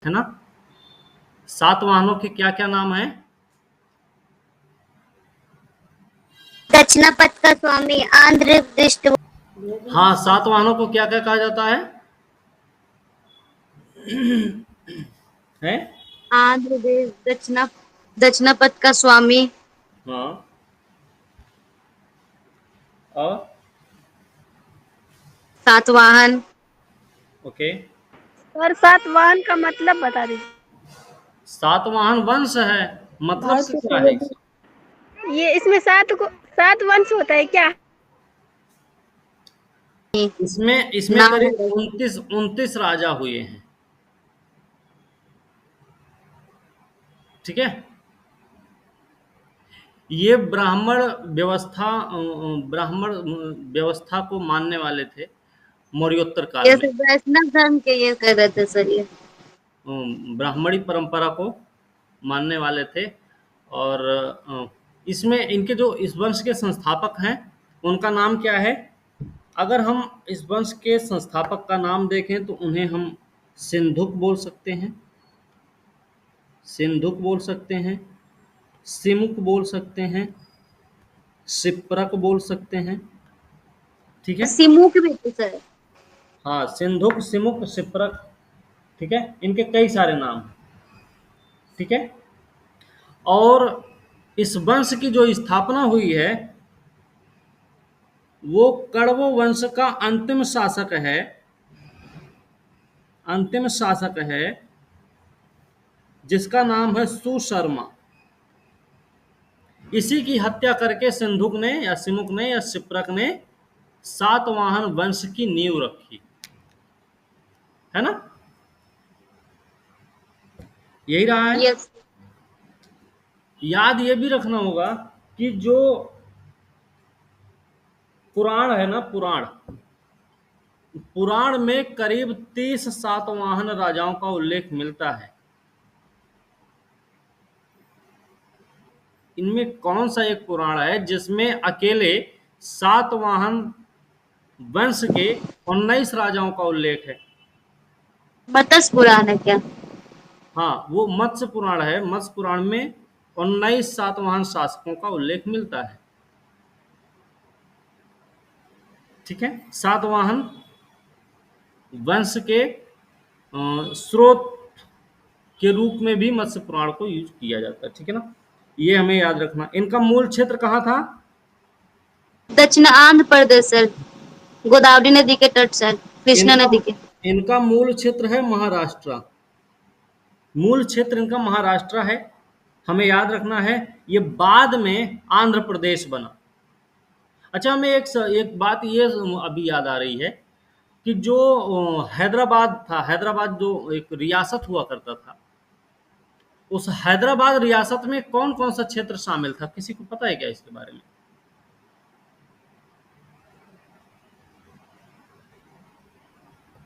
है ना। सातवाहनों के क्या क्या नाम है? दक्षिणापथ का स्वामी, आंध्र दृष्ट, हाँ, सातवाहनों को क्या क्या कहा जाता है? आंध्र देश, दक्षिणापथ का स्वामी, हाँ, और सातवाहन। ओके। और सातवाहन का मतलब बता दीजिए। सातवाहन वंश है, मतलब से क्या है इसे? ये इसमें सात वंश होता है क्या? इसमें नाम करीब है। 29 राजा हुए हैं। ठीक है। ये ब्राह्मण व्यवस्था को मानने वाले थे मौर्योत्तर काल ये में। सब वैष्णव धर्म के ये कर रहे थे सर ये। ब्राह्मणी परंपरा को मानने वाले थे। और इसमें इनके जो इस वंश के संस्थापक हैं उनका नाम क्या है? अगर हम इस वंश के संस्थापक का नाम देखें तो उन्हें हम सिंधुक बोल सकते हैं, सिंधुक बोल सकते हैं, सिमुक बोल सकते हैं, सिप्रक बोल सकते हैं। ठीक है। सिमुक भी थे सर। हाँ, सिंधुक, सिमुक, सिप्रक। ठीक है, इनके कई सारे नाम हैं। ठीक है। और इस वंश की जो स्थापना हुई है वो कण्व वंश का अंतिम शासक है जिसका नाम है सुशर्मा। इसी की हत्या करके सिंधुक ने या सिमुक ने या सिप्रक ने सातवाहन वंश की नींव रखी, है ना। यही रहा है। यस। याद ये भी रखना होगा कि जो पुराण है ना, पुराण में करीब 30 सातवाहन राजाओं का उल्लेख मिलता है। इनमें कौन सा एक पुराण है जिसमें अकेले सातवाहन वंश के 19 राजाओं का उल्लेख है? मत्स्य पुराण है क्या? हाँ, वो मत्स्य पुराण है। मत्स्य पुराण में 19 सातवाहन शासकों का उल्लेख मिलता है। ठीक है। सातवाहन वंश के स्रोत के रूप में भी मत्स्य पुराण को यूज किया जाता है। ठीक है ना, ये हमें याद रखना। इनका मूल क्षेत्र कहाँ था? दक्षिण आंध्र प्रदेश सर, गोदावरी नदी के तट सर, कृष्णा इनका नदी के। इनका मूल क्षेत्र है महाराष्ट्र। मूल क्षेत्र इनका महाराष्ट्र है। हमें याद रखना है, ये बाद में आंध्र प्रदेश बना। अच्छा, हमें एक बात ये अभी याद आ रही है कि जो हैदराबाद था, हैदराबाद जो एक रियासत हुआ करता था, उस हैदराबाद रियासत में कौन कौन सा क्षेत्र शामिल था? किसी को पता है क्या इसके बारे में?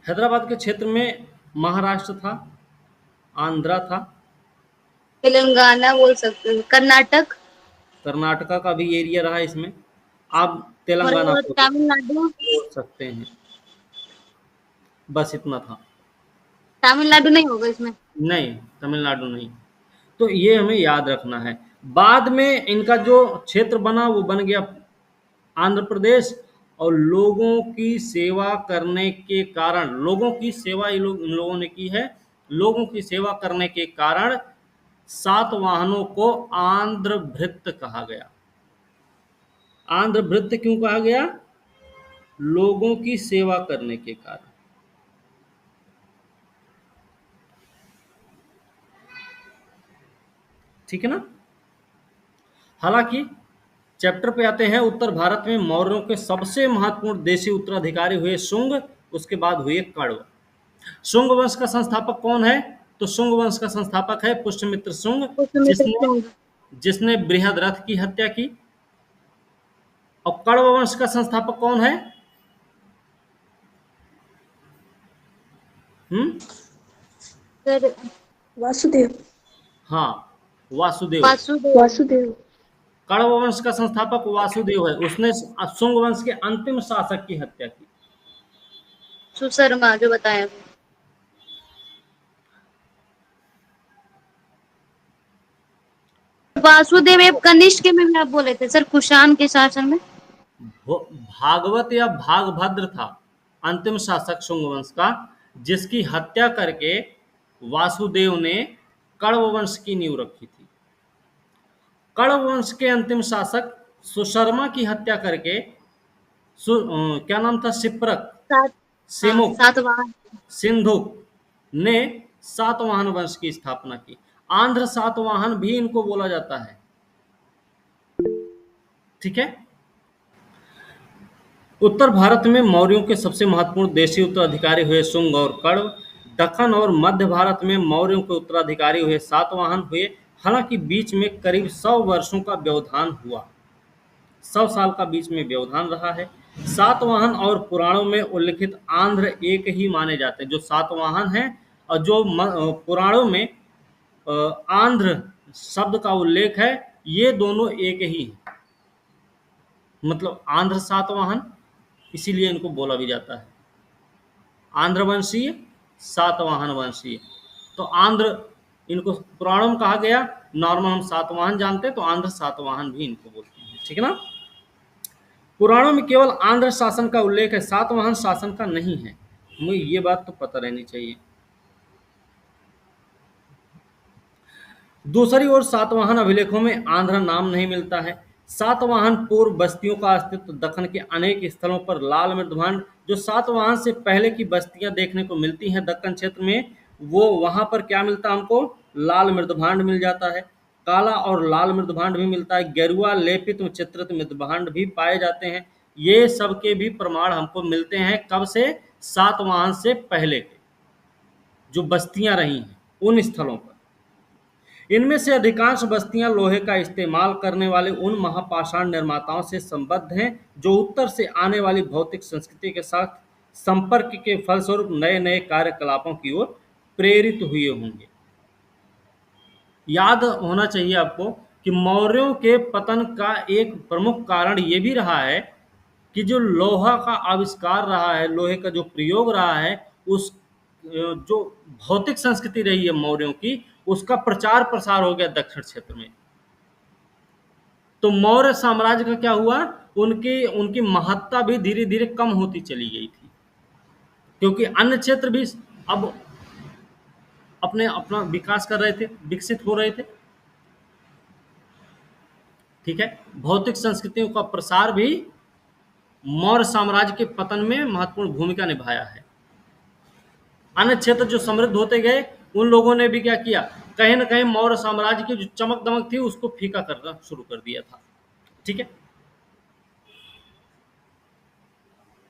हैदराबाद के क्षेत्र में महाराष्ट्र था, आंध्रा था, तेलंगाना बोल सकते हैं, कर्नाटक कर्नाटका का भी एरिया रहा इसमें। आप और तेलंगाना वो को भी तमिलनाडु। बोल सकते हैं। बस इतना था। तमिलनाडु नहीं होगा इसमें। नहीं, तमिलनाडु नहीं। तो ये हमें याद रखना है। बाद में इनका जो क्षेत्र बना वो बन गया आंध्र प्रदेश। और लोगों की सेवा करने के कारण, लोगों की सेवा इन लोगों ने की है। लोगों की सेवा करने के कारण सातवाहनों को आंध्र भृत्य कहा गया। आंध्र भृत्य क्यों कहा गया? लोगों की सेवा करने के कारण। ठीक है ना। हालांकि चैप्टर पे आते हैं, उत्तर भारत में मौर्यों के सबसे महत्वपूर्ण देशी उत्तराधिकारी हुए शुंग, उसके बाद हुए कण्व। शुंग वंश का संस्थापक कौन है? तो शुंग वंश का संस्थापक है पुष्यमित्र शुंग, पुष्यमित्र जिसने शुंग। जिसने बृहद रथ की हत्या की। और कण्व वंश का संस्थापक कौन है? सर वासुदेव। हाँ, वासुदेव। वासुदेव। वासुदेव। कण्व वंश का संस्थापक वासुदेव है। उसने शुंग वंश के अंतिम शासक की हत्या की। सुशर्मा जो बताया। वासुदेव एवं कनिष्क में आप बोले थे सर, कुषाण के शासन में। भागवत या भागभद्र था अंतिम शासक शुंग वंश का, जिसकी हत्या करके वासुदेव ने कण्व वंश की नींव रखी थी। कण्व वंश के अंतिम शासक सुशर्मा की हत्या करके क्या नाम था, शिप्रक, सात, हाँ सिमुक, सातवाहन। सिंधुक ने सातवाहन वंश की स्थापना की। आंध्र सातवाहन भी इनको बोला जाता है। ठीक है। उत्तर भारत में मौर्यों के सबसे महत्वपूर्ण देशी उत्तराधिकारी हुए शुंग और कण्व। दक्कन और मध्य भारत में मौर्यों के उत्तराधिकारी हुए सातवाहन हुए। हालांकि बीच में करीब 100 वर्षों का व्यवधान हुआ, 100 साल का बीच में व्यवधान रहा है। सातवाहन और पुराणों में उल्लिखित आंध्र एक ही माने जाते हैं। जो सातवाहन हैं और जो पुराणों में आंध्र शब्द का उल्लेख है, ये दोनों एक ही हैं। मतलब आंध्र सातवाहन, इसीलिए इनको बोला भी जाता है आंध्र वंशीय, सातवाहन वंशीय। तो आंध्र इनको पुराणों में कहा गया, नॉर्मल हम सातवाहन जानते हैं, तो आंध्र सातवाहन भी इनको बोलते हैं। ठीक है ना। पुराणों में केवल आंध्र शासन का उल्लेख है, सातवाहन शासन का नहीं है। हमें ये बात तो पता रहनी चाहिए। दूसरी ओर सातवाहन अभिलेखों में आंध्र नाम नहीं मिलता है। सातवाहन पूर्व बस्तियों का अस्तित्व दक्कन के अनेक स्थलों पर लाल मृदभांड, जो सातवाहन से पहले की बस्तियां देखने को मिलती हैं दक्कन क्षेत्र में, वो वहां पर क्या मिलता है हमको, लाल मृदभांड मिल जाता है। काला और लाल मृदभांड भी मिलता है। गेरुआ लेपित चित्रित मृदभांड भी पाए जाते हैं। ये सब के भी प्रमाण हमको मिलते हैं। कब से? सातवाहन से पहले के जो बस्तियां रही हैं उन स्थलों पर। इनमें से अधिकांश बस्तियां लोहे का इस्तेमाल करने वाले उन महापाषाण निर्माताओं से संबद्ध हैं जो उत्तर से आने वाली भौतिक संस्कृति के साथ संपर्क के फलस्वरूप नए नए कार्यकलापों की ओर प्रेरित हुए होंगे। याद होना चाहिए आपको कि मौर्यों के पतन का एक प्रमुख कारण ये भी रहा है कि जो लोहा का आविष्कार रहा है, लोहे का जो प्रयोग रहा है, उस जो भौतिक संस्कृति रही है मौर्यों की, उसका प्रचार प्रसार हो गया दक्षिण क्षेत्र में। तो मौर्य साम्राज्य का क्या हुआ, उनकी उनकी महत्ता भी धीरे धीरे कम होती चली गई थी, क्योंकि अन्य क्षेत्र भी अब अपने अपना विकास कर रहे थे, विकसित हो रहे थे। ठीक है। भौतिक संस्कृतियों का प्रसार भी मौर्य साम्राज्य के पतन में महत्वपूर्ण भूमिका निभाया है। अन्य क्षेत्र जो समृद्ध होते गए, उन लोगों ने भी क्या किया, कहीं ना कहीं मौर्य साम्राज्य की जो चमक दमक थी उसको फीका करना शुरू कर दिया था। ठीक है।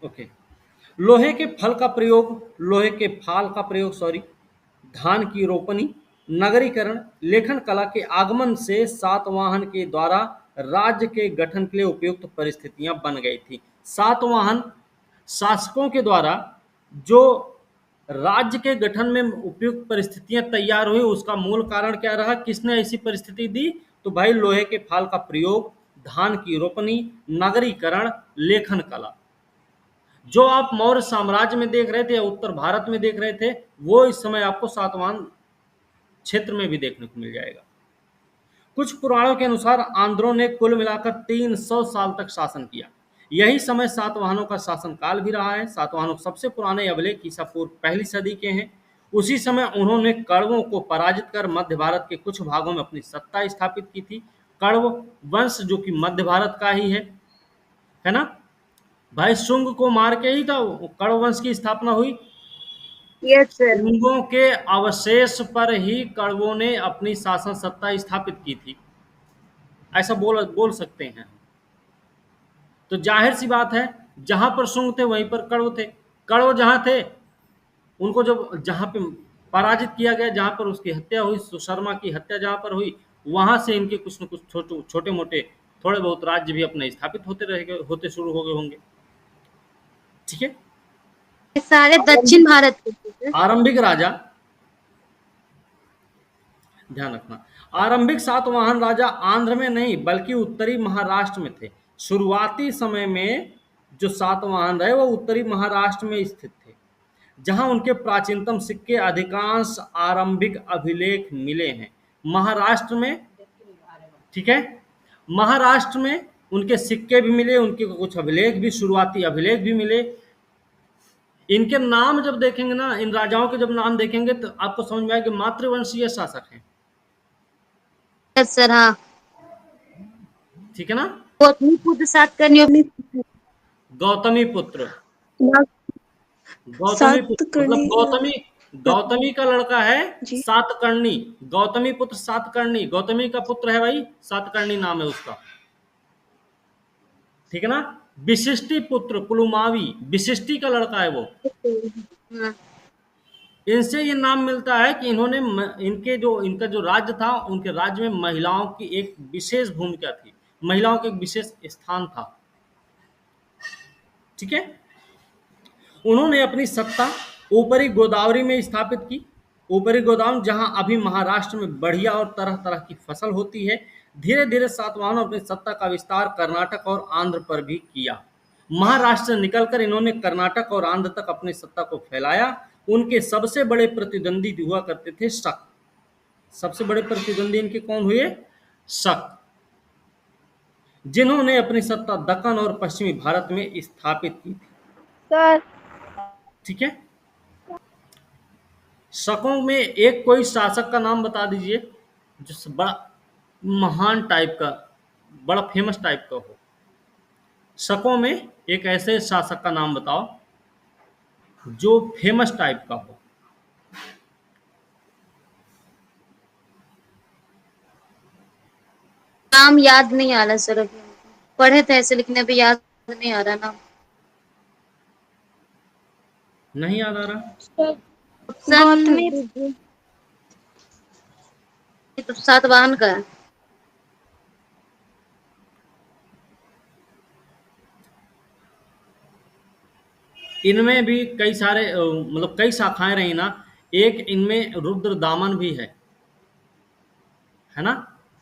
ओके। लोहे के फल का प्रयोग, लोहे के फाल का प्रयोग, सॉरी, धान की रोपनी, नगरीकरण, लेखन कला के आगमन से सातवाहन के द्वारा राज्य के गठन के लिए उपयुक्त परिस्थितियां बन गई थी। सातवाहन शासकों के द्वारा जो राज्य के गठन में उपयुक्त परिस्थितियां तैयार हुई, उसका मूल कारण क्या रहा, किसने ऐसी परिस्थिति दी, तो भाई लोहे के फाल का प्रयोग, धान की रोपनी, नगरीकरण, लेखन कला। जो आप मौर्य साम्राज्य में देख रहे थे या उत्तर भारत में देख रहे थे, वो इस समय आपको सातवाहन क्षेत्र में भी देखने को मिल जाएगा। कुछ पुराणों के अनुसार आंध्रों ने कुल मिलाकर 300 साल तक शासन किया। यही समय सातवाहनों का शासनकाल भी रहा है। सातवाहनों सबसे पुराने अभिलेख ईसा पूर्व पहली सदी के हैं। उसी समय उन्होंने कण्वों को पराजित कर मध्य भारत के कुछ भागों में अपनी सत्ता स्थापित की थी। कण्व वंश जो कि मध्य भारत का ही है ना भाई। शुंग को मार के ही तो कण्व वंश की स्थापना हुई। Yes sir. शुंगों के अवशेष पर ही कण्वों ने अपनी शासन सत्ता स्थापित की थी, ऐसा बोल बोल सकते हैं। तो जाहिर सी बात है, जहां पर शुंग थे वहीं पर कण्व थे। कण्व जहां थे, उनको जब जहां पे पराजित किया गया, जहां पर उसकी हत्या हुई, सुशर्मा की हत्या जहां पर हुई, वहां से इनके कुछ न कुछ छोटे मोटे थोड़े बहुत राज्य भी अपने स्थापित होते शुरू हो गए होंगे। ठीक है। ये सारे दक्षिण भारत के थे सर। आरंभिक राजा, ध्यान रखना, आरंभिक सातवाहन राजा आंध्र में नहीं बल्कि उत्तरी महाराष्ट्र में थे। शुरुआती समय में जो सातवाहन रहे वो उत्तरी महाराष्ट्र में स्थित थे, जहां उनके प्राचीनतम सिक्के अधिकांश आरंभिक अभिलेख मिले हैं। महाराष्ट्र में ठीक है। महाराष्ट्र में उनके सिक्के भी मिले, उनके कुछ अभिलेख भी, शुरुआती अभिलेख भी मिले। इनके नाम जब देखेंगे ना, इन राजाओं के जब नाम देखेंगे तो आपको समझ में आएगा कि मातृवंशीय शासक हैं। यस सर, हाँ। ठीक है ना। गौतमी पुत्र सातकर्णी गौतमी पुत्र, गौतमी पुत्र मतलब सातकर्णी। गौतमी का लड़का है जी। सातकर्णी। गौतमी पुत्र सातकर्णी, गौतमी का पुत्र है भाई, सातकर्णी नाम है उसका। ठीक है ना। विशिष्टि पुत्र पुलुमावी, विशिष्टि का लड़का है वो। हाँ। इनसे ये नाम मिलता है कि इनका जो राज्य था, उनके राज्य में महिलाओं की एक विशेष भूमिका थी, महिलाओं का एक विशेष स्थान था। ठीक है। उन्होंने अपनी सत्ता ऊपरी गोदावरी में स्थापित की। ऊपरी गोदावरी जहां अभी महाराष्ट्र में बढ़िया और तरह तरह की फसल होती है। धीरे धीरे सातवाहनों ने अपनी सत्ता का विस्तार कर्नाटक और आंध्र पर भी किया। महाराष्ट्र से निकलकर इन्होंने कर्नाटक और आंध्र तक अपनी सत्ता को फैलाया। उनके सबसे बड़े प्रतिद्वंदी हुआ करते थे शक। सबसे बड़े प्रतिद्वंदी इनके कौन हुए? शक, जिन्होंने अपनी सत्ता दक्कन और पश्चिमी भारत में स्थापित की थी। सर। ठीक है। शकों में एक कोई शासक का नाम बता दीजिए जो बड़ा महान टाइप का, बड़ा फेमस टाइप का हो। शकों में एक ऐसे शासक का नाम बताओ जो फेमस टाइप का हो। नाम याद नहीं आ रहा सर अभी। पढ़े थे ऐसे, लेकिन अभी याद नहीं आ रहा नाम। नहीं याद आ रहा। गौतमी। ऑप्शन तो सातवाहन का है। इनमें भी कई सारे मतलब कई शाखाएं रही ना। एक इनमें रुद्रदामन भी है ना।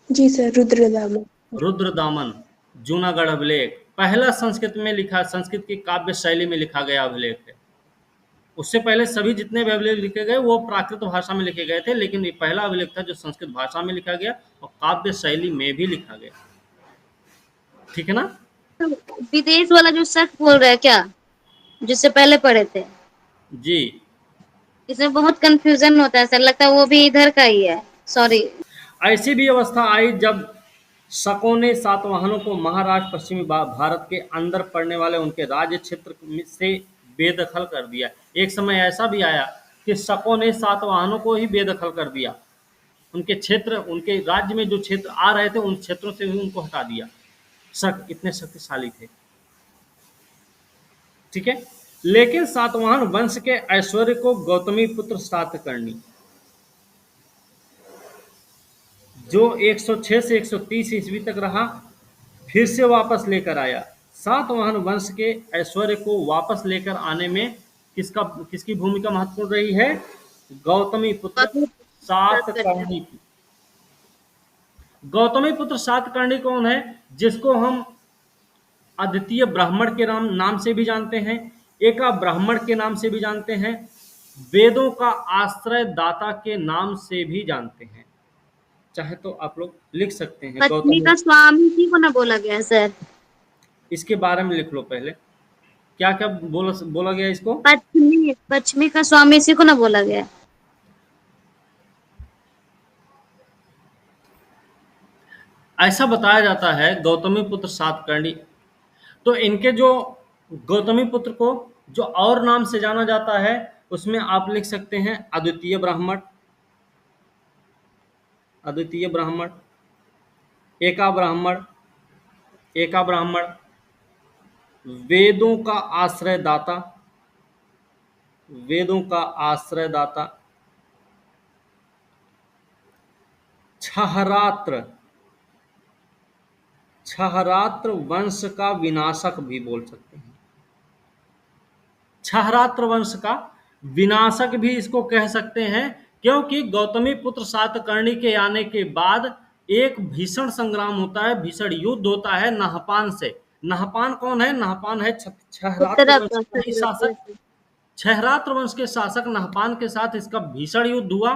जी सर, रुद्रदामन। रुद्रदामन जूनागढ़ अभिलेख पहला संस्कृत में लिखा, संस्कृत की काव्य शैली में लिखा गया अभिलेख है। उससे पहले सभी जितने भी अभिलेख लिखे गए वो प्राकृत भाषा में लिखे गए थे, लेकिन ये पहला अभिलेख था जो संस्कृत भाषा में लिखा गया और काव्य शैली में भी लिखा गया। ठीक है ना। तो विदेश वाला जो शक बोल रहे हैं क्या, जिससे पहले पढ़े थे, जी। इसमें बहुत कंफ्यूजन होता है सर, लगता है वो भी इधर का ही है। सॉरी। ऐसी भी अवस्था आई जब शकों ने सातवाहनों को महाराष्ट्र पश्चिमी भारत के अंदर पड़ने वाले उनके राज्य क्षेत्र से बेदखल कर दिया। एक समय ऐसा भी आया कि शकों ने सातवाहनों को ही बेदखल कर दिया। उनके क्षेत्र, उनके राज्य में जो क्षेत्र आ रहे थे उन क्षेत्रों से भी उनको हटा दिया। शक इतने शक्तिशाली थे। ठीक है। लेकिन सातवाहन वंश के ऐश्वर्य को गौतमी पुत्र सातकर्णी, जो 106 से 130 ईस्वी तक रहा, फिर से वापस लेकर आया। सातवाहन वंश के ऐश्वर्य को वापस लेकर आने में किसकी भूमिका महत्वपूर्ण रही है? गौतमी पुत्र सातकर्णी की। गौतमी पुत्र सातकर्णी कौन है? जिसको हम अद्वितीय ब्राह्मण के नाम से भी जानते हैं, एका ब्राह्मण के नाम से भी जानते हैं, वेदों का आश्रय दाता के नाम से भी जानते हैं। चाहे तो आप लोग लिख सकते हैं पत्नी गौतम। का स्वामी जी को ना बोला गया सर? इसके बारे में लिख लो पहले, क्या क्या बोला गया इसको। पश्चिमी का स्वामी इसी को ना बोला गया? ऐसा बताया जाता है गौतमी पुत्र सातकर्णी। तो इनके जो गौतमी पुत्र को जो और नाम से जाना जाता है उसमें आप लिख सकते हैं अद्वितीय ब्राह्मण, अद्वितीय ब्राह्मण, एका ब्राह्मण, एका ब्राह्मण, वेदों का आश्रयदाता, वेदों का आश्रयदाता, छहरात्र, छहरात्र वंश का विनाशक भी बोल सकते हैं। छहरात्र वंश का विनाशक भी इसको कह सकते हैं, क्योंकि गौतमी पुत्र सातकर्णी के आने के बाद एक भीषण संग्राम होता है, भीषण युद्ध होता है नहपान से। नहपान कौन है? नहपान है छहरात्र वंश का ही शासक। छहरात्र वंश के शासक नहपान के साथ इसका भीषण युद्ध हुआ।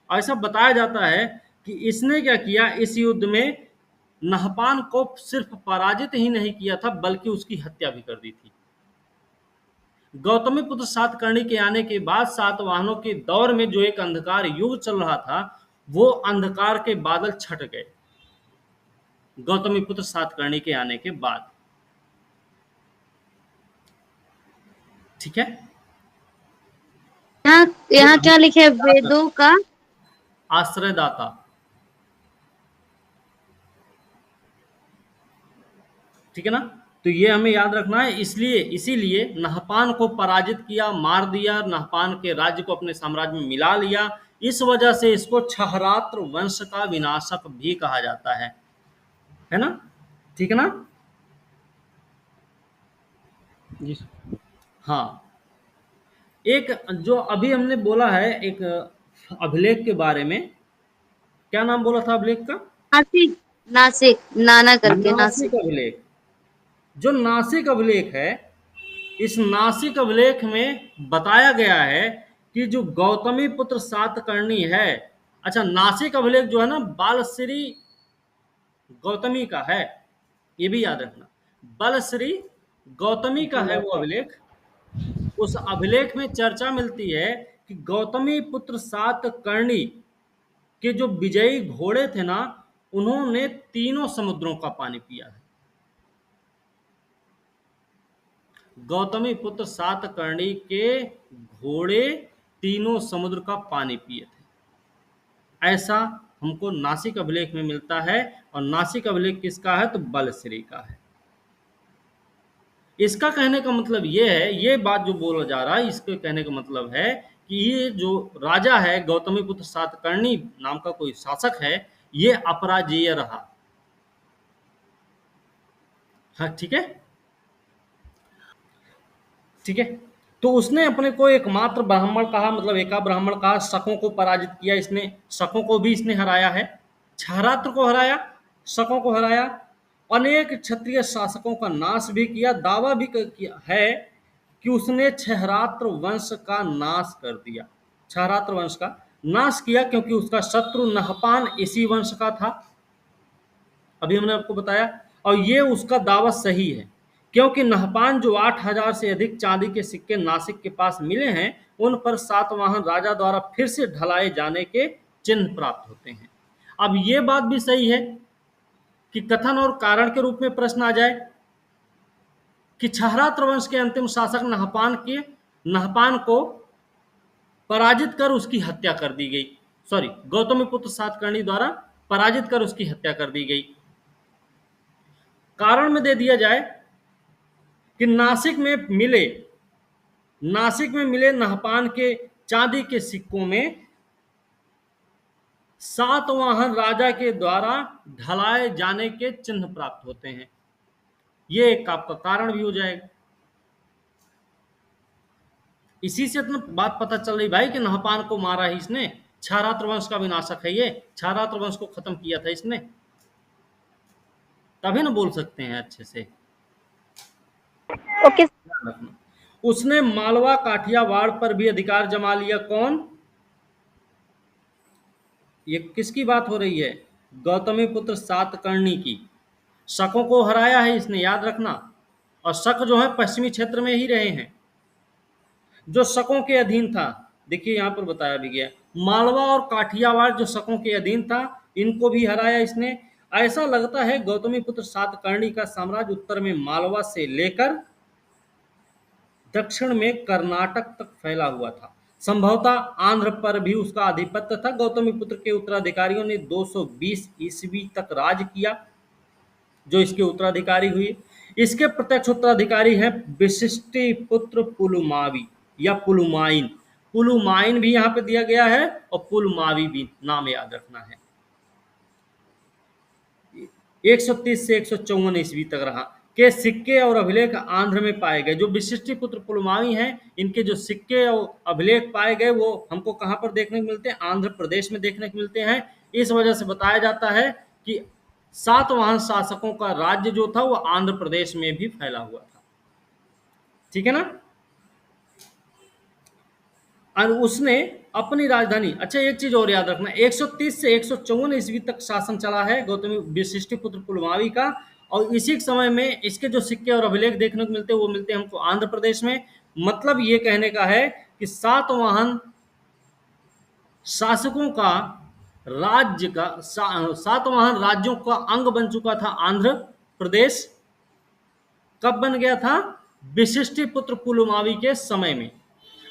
ऐसा बताया जाता है कि इसने क्या किया, इस युद्ध में नहपान को सिर्फ पराजित ही नहीं किया था बल्कि उसकी हत्या भी कर दी थी। गौतमीपुत्र सातकर्णी के आने के बाद सातवाहनों के दौर में जो एक अंधकार युग चल रहा था, वो अंधकार के बादल छट गए गौतमीपुत्र सातकर्णी के आने के बाद। ठीक है। यहाँ यहाँ क्या लिखे है? वेदों का आश्रयदाता। ठीक है ना। तो ये हमें याद रखना है। इसलिए इसीलिए नहपान को पराजित किया, मार दिया, नहपान के राज्य को अपने साम्राज्य में मिला लिया। इस वजह से इसको क्षहरात्र वंश का विनाशक भी कहा जाता है ना। ठीक है ना जी। हाँ, एक जो अभी हमने बोला है एक अभिलेख के बारे में, क्या नाम बोला था अभिलेख का? नासिक, नासिक नाना करके नासिक नासिक। अभिलेख। जो नासिक अभिलेख है, इस नासिक अभिलेख में बताया गया है कि जो गौतमी पुत्र सातकर्णी है, अच्छा नासिक अभिलेख जो है ना बालश्री गौतमी का है, ये भी याद रखना, बालश्री गौतमी का है वो अभिलेख। उस अभिलेख में चर्चा मिलती है कि गौतमी पुत्र सातकर्णी के जो विजयी घोड़े थे ना, उन्होंने तीनों समुद्रों का पानी पिया है। गौतमी पुत्र सातकर्णी के घोड़े तीनों समुद्र का पानी पिए थे, ऐसा हमको नासिक अभिलेख में मिलता है। और नासिक अभिलेख किसका है? तो बलश्री का है। इसका कहने का मतलब ये है, ये बात जो बोला जा रहा है, इसके कहने का मतलब है कि ये जो राजा है गौतमी पुत्र सातकर्णी नाम का कोई शासक है, ये अपराजेय रहा। हाँ ठीक है। ठीक है। तो उसने अपने को एकमात्र ब्राह्मण कहा, मतलब एका ब्राह्मण कहा, शकों को पराजित किया इसने, शकों को भी इसने हराया है, क्षहरात्र को हराया, शकों को हराया, अनेक क्षत्रिय शासकों का नाश भी किया। दावा भी किया है कि उसने क्षहरात्र वंश का नाश कर दिया, क्षहरात्र वंश का नाश किया, क्योंकि उसका शत्रु नहपान इसी वंश का था, अभी हमने आपको बताया। और ये उसका दावा सही है, क्योंकि नहपान जो 8,000 से अधिक चांदी के सिक्के नासिक के पास मिले हैं, उन पर सातवाहन राजा द्वारा फिर से ढलाए जाने के चिन्ह प्राप्त होते हैं। अब ये बात भी सही है कि कथन और कारण के रूप में प्रश्न आ जाए कि क्षहरात्र वंश के अंतिम शासक नहपान को पराजित कर उसकी हत्या कर दी गई, सॉरी गौतमीपुत्र सातकर्णी द्वारा पराजित कर उसकी हत्या कर दी गई। कारण में दे दिया जाए कि नासिक में मिले नहपान के चांदी के सिक्कों में सातवाहन राजा के द्वारा ढलाए जाने के चिन्ह प्राप्त होते हैं। ये एक आपका कारण भी हो जाएगा। इसी से इतना बात पता चल रही भाई कि नहपान को मारा ही इसने, क्षहरात्र वंश का विनाशक है ये, क्षहरात्र वंश को खत्म किया था इसने, तभी ना बोल सकते हैं अच्छे से। ओके। उसने मालवा काठियावाड़ पर भी अधिकार जमा लिया। कौन? ये किसकी बात हो रही है? गौतमी पुत्र सातकर्णी की। शकों को हराया है इसने, याद रखना। और शक जो है पश्चिमी क्षेत्र में ही रहे हैं, जो शकों के अधीन था। देखिए यहाँ पर बताया भी गया, मालवा और काठियावाड़ जो शकों के अधीन था, इनको भी हराया इसने। ऐसा लगता है गौतमी पुत्र सातकर्णी का साम्राज्य उत्तर में मालवा से लेकर दक्षिण में कर्नाटक तक फैला हुआ था। संभवतः आंध्र पर भी उसका आधिपत्य था। गौतमीपुत्र के उत्तराधिकारियों ने 220 ईस्वी तक राज किया, जो इसके उत्तराधिकारी हुए। इसके प्रत्यक्ष उत्तराधिकारी हैं विशिष्टिपुत्र पुलुमावी या पुलुमाइन। पुलुमाइन भी यहाँ पे दिया गया है और पुलुमावी भी, नाम याद रखना है। 130 से 154 ईस्वी तक रहा। के सिक्के और अभिलेख आंध्र में पाए गए। जो विशिष्टिपुत्र पुलमावी हैं, इनके जो सिक्के और अभिलेख पाए गए वो हमको कहाँ पर देखने को मिलते हैं? आंध्र प्रदेश में देखने को मिलते हैं। इस वजह से बताया जाता है कि सातवाहन शासकों का राज्य जो था वो आंध्र प्रदेश में भी फैला हुआ था। ठीक है ना। और उसने अपनी राजधानी, अच्छा एक चीज और याद रखना, 130 से 154 ईस्वी तक शासन चला है गौतमी वशिष्ठिपुत्र पुलमावी का। और इसी समय में इसके जो सिक्के और अभिलेख देखने को मिलते हैं वो मिलते हैं हमको आंध्र प्रदेश में। मतलब ये कहने का है कि सातवाहन शासकों का राज्य का सातवाहन राज्यों का अंग बन चुका था आंध्र प्रदेश। कब बन गया था? वशिष्ठिपुत्र पुलमावी के समय में,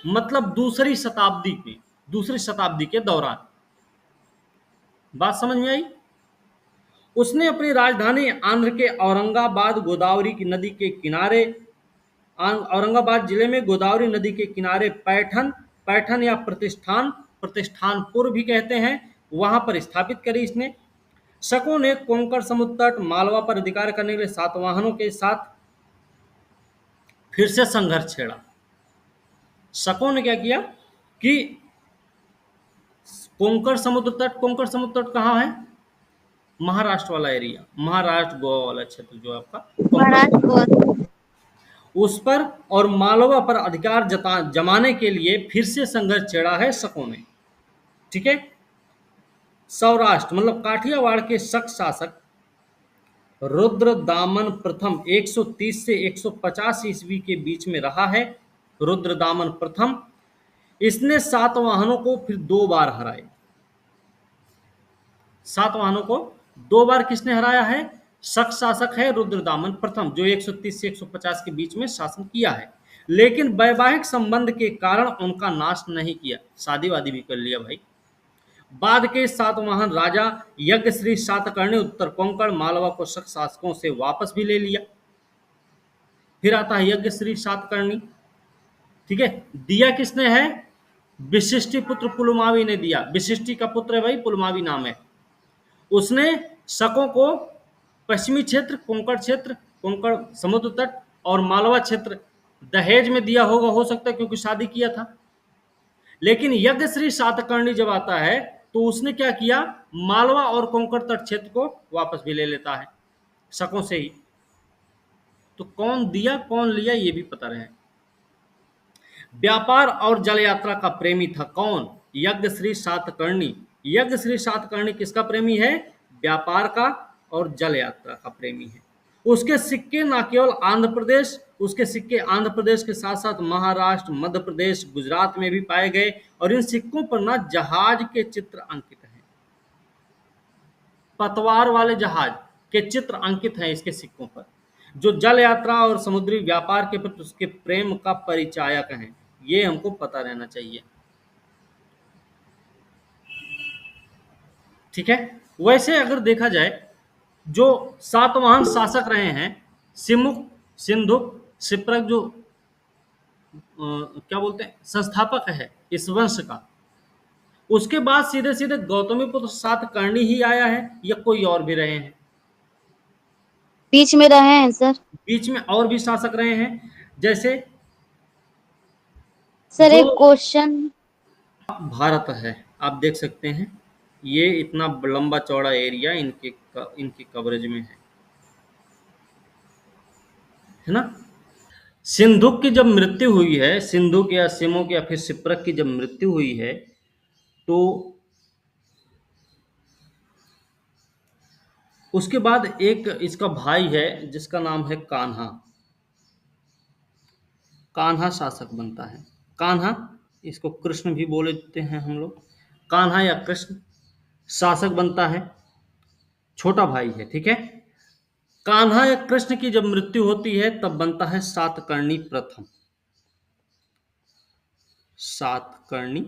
मतलब दूसरी शताब्दी के दौरान। बात समझ में आई? उसने अपनी राजधानी आंध्र के औरंगाबाद गोदावरी की नदी के किनारे, औरंगाबाद जिले में गोदावरी नदी के किनारे पैठन या प्रतिष्ठानपुर भी कहते हैं, वहां पर स्थापित करी इसने। शकों ने कोंकण समुद्र तट मालवा पर अधिकार करने के लिए सातवाहनों के साथ फिर से संघर्ष छेड़ा। शकों ने क्या किया कि कोंकण समुद्र तट कहाँ है? महाराष्ट्र वाला एरिया, महाराष्ट्र गोवा वाला क्षेत्र जो आपका कोंकण, महाराष्ट्र गोवा। उस पर और मालवा पर अधिकार जमाने के लिए फिर से संघर्ष छेड़ा है शकों ने। ठीक है। सौराष्ट्र मतलब काठियावाड़ के शक शासक रुद्रदामन प्रथम 130 से 150 ईस्वी के बीच में रहा है। रुद्रदामन प्रथम, इसने सातवाहनों को फिर 2 बार हराए। सातवाहनों को 2 बार किसने हराया है? शक शासक है रुद्रदामन प्रथम, जो 130 से 150 के बीच में शासन किया है, लेकिन वैवाहिक संबंध के कारण उनका नाश नहीं किया, शादी वादी भी कर लिया भाई। बाद के सातवाहन राजा यज्ञश्री सातकर्णी उत्तर कोंकण मालवा को शक शासकों से वापस भी ले लिया। फिर आता है यज्ञश्री सातकर्णी। ठीक है। दिया किसने है? वशिष्ठिपुत्र पुलमावी ने दिया। वशिष्ठि का पुत्र है भाई, पुलमावी नाम है। उसने शकों को पश्चिमी क्षेत्र, कोंकण समुद्र तट और मालवा क्षेत्र दहेज में दिया होगा, हो सकता है, क्योंकि शादी किया था। लेकिन यज्ञश्री सातकर्णी जब आता है तो उसने क्या किया? मालवा और कोंकण तट क्षेत्र को वापस भी ले लेता है शकों से ही। तो कौन दिया कौन लिया ये भी पता रहे। व्यापार और जल यात्रा का प्रेमी था कौन? यज्ञश्री सातकर्णी। यज्ञश्री सातकर्णी किसका प्रेमी है? व्यापार का और जल यात्रा का प्रेमी है। उसके सिक्के न केवल आंध्र प्रदेश, उसके सिक्के आंध्र प्रदेश के साथ साथ महाराष्ट्र, मध्य प्रदेश, गुजरात में भी पाए गए। और इन सिक्कों पर ना जहाज के चित्र अंकित हैं, पतवार वाले जहाज के चित्र अंकित हैं इसके सिक्कों पर, जो जल यात्रा और समुद्री व्यापार के प्रति उसके प्रेम का परिचायक हैं। ये हमको पता रहना चाहिए। ठीक है। वैसे अगर देखा जाए, जो सातवाहन शासक रहे हैं, सिमुक, सिंधुक, शिप्रक, जो क्या बोलते हैं, संस्थापक है इस वंश का, उसके बाद सीधे सीधे गौतमीपुत्र सातकर्णी ही आया है या कोई और भी रहे हैं? बीच में रहे हैं सर। बीच में और भी शासक रहे हैं, जैसे सर एक जो क्वेश्चन। भारत है, आप देख सकते हैं, ये इतना लंबा चौड़ा एरिया इनकी कवरेज में है ना। सिंधुक की जब मृत्यु हुई है, सिंधुक या सिमुक या फिर शिप्रक की जब मृत्यु हुई है, तो उसके बाद एक इसका भाई है जिसका नाम है कान्हा। कान्हा शासक बनता है। कान्हा, इसको कृष्ण भी बोलते हैं हम लोग, कान्हा या कृष्ण शासक बनता है, छोटा भाई है। ठीक है। कान्हा या कृष्ण की जब मृत्यु होती है तब बनता है सातकर्णी प्रथम। सातकर्णी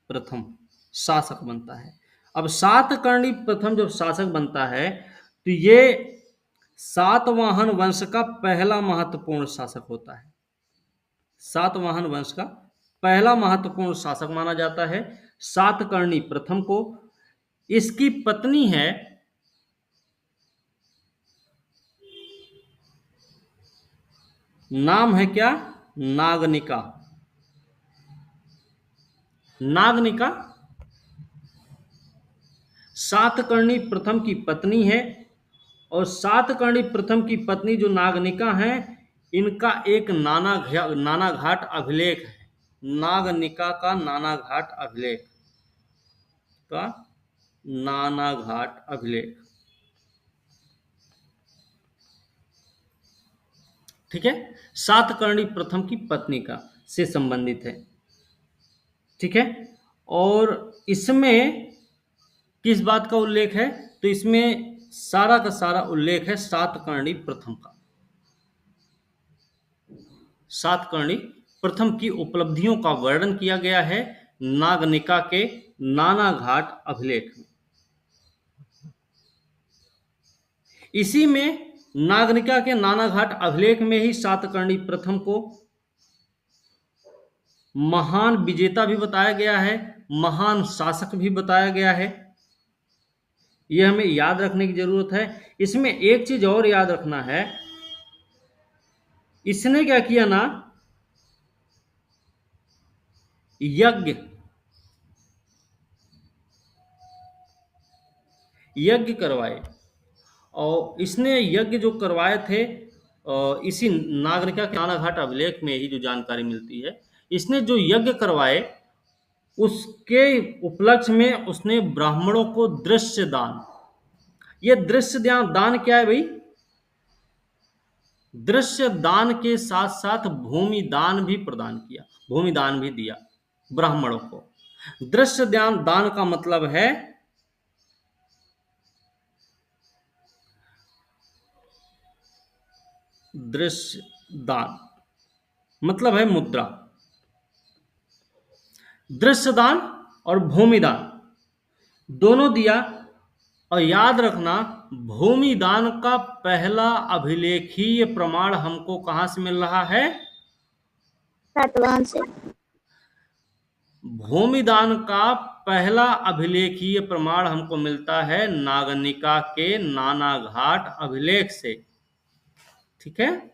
प्रथम शासक बनता है। अब सातकर्णी प्रथम जब शासक बनता है तो ये सातवाहन वंश का पहला महत्वपूर्ण शासक होता है। सातवाहन वंश का पहला महत्वपूर्ण शासक माना जाता है सातकर्णी प्रथम को। इसकी पत्नी है नाम है क्या? नागनिका। नागनिका सातकर्णी प्रथम की पत्नी है। और सातकर्णी प्रथम की पत्नी जो नागनिका हैं, इनका एक नाना घाट अभिलेख है। नागनिका का नानाघाट अभिलेख का नानाघाट अभिलेख। ठीक है, सातकर्णी प्रथम की पत्नी का से संबंधित है। ठीक है, और इसमें किस बात का उल्लेख है? तो इसमें सारा का सारा उल्लेख है सातकर्णी प्रथम का। सातकर्णी प्रथम की उपलब्धियों का वर्णन किया गया है नागनिका के नानाघाट अभिलेख में। इसी में नागनिका के नानाघाट अभिलेख में ही सातकर्णी प्रथम को महान विजेता भी बताया गया है, महान शासक भी बताया गया है। यह हमें याद रखने की जरूरत है। इसमें एक चीज और याद रखना है, इसने क्या किया ना, यज्ञ करवाए, और इसने यज्ञ जो करवाए थे इसी नागरिका के नानाघाट अभिलेख में ही जो जानकारी मिलती है, इसने जो यज्ञ करवाए उसके उपलक्ष्य में उसने ब्राह्मणों को दृश्य दान, ये दृश्य दान क्या है भाई? दृश्य दान के साथ साथ भूमि दान भी प्रदान किया, भूमि दान भी दिया ब्राह्मणों को। दृश्य दान का मतलब है दृश्य दान मतलब है मुद्रा। दृश्य दान और भूमि दान दोनों दिया। और याद रखना, भूमि दान का पहला अभिलेखीय प्रमाण हमको कहां से मिल रहा है? सातवाहन से। भूमि दान का पहला अभिलेखीय प्रमाण हमको मिलता है नागनिका के नानाघाट अभिलेख से। ठीक है,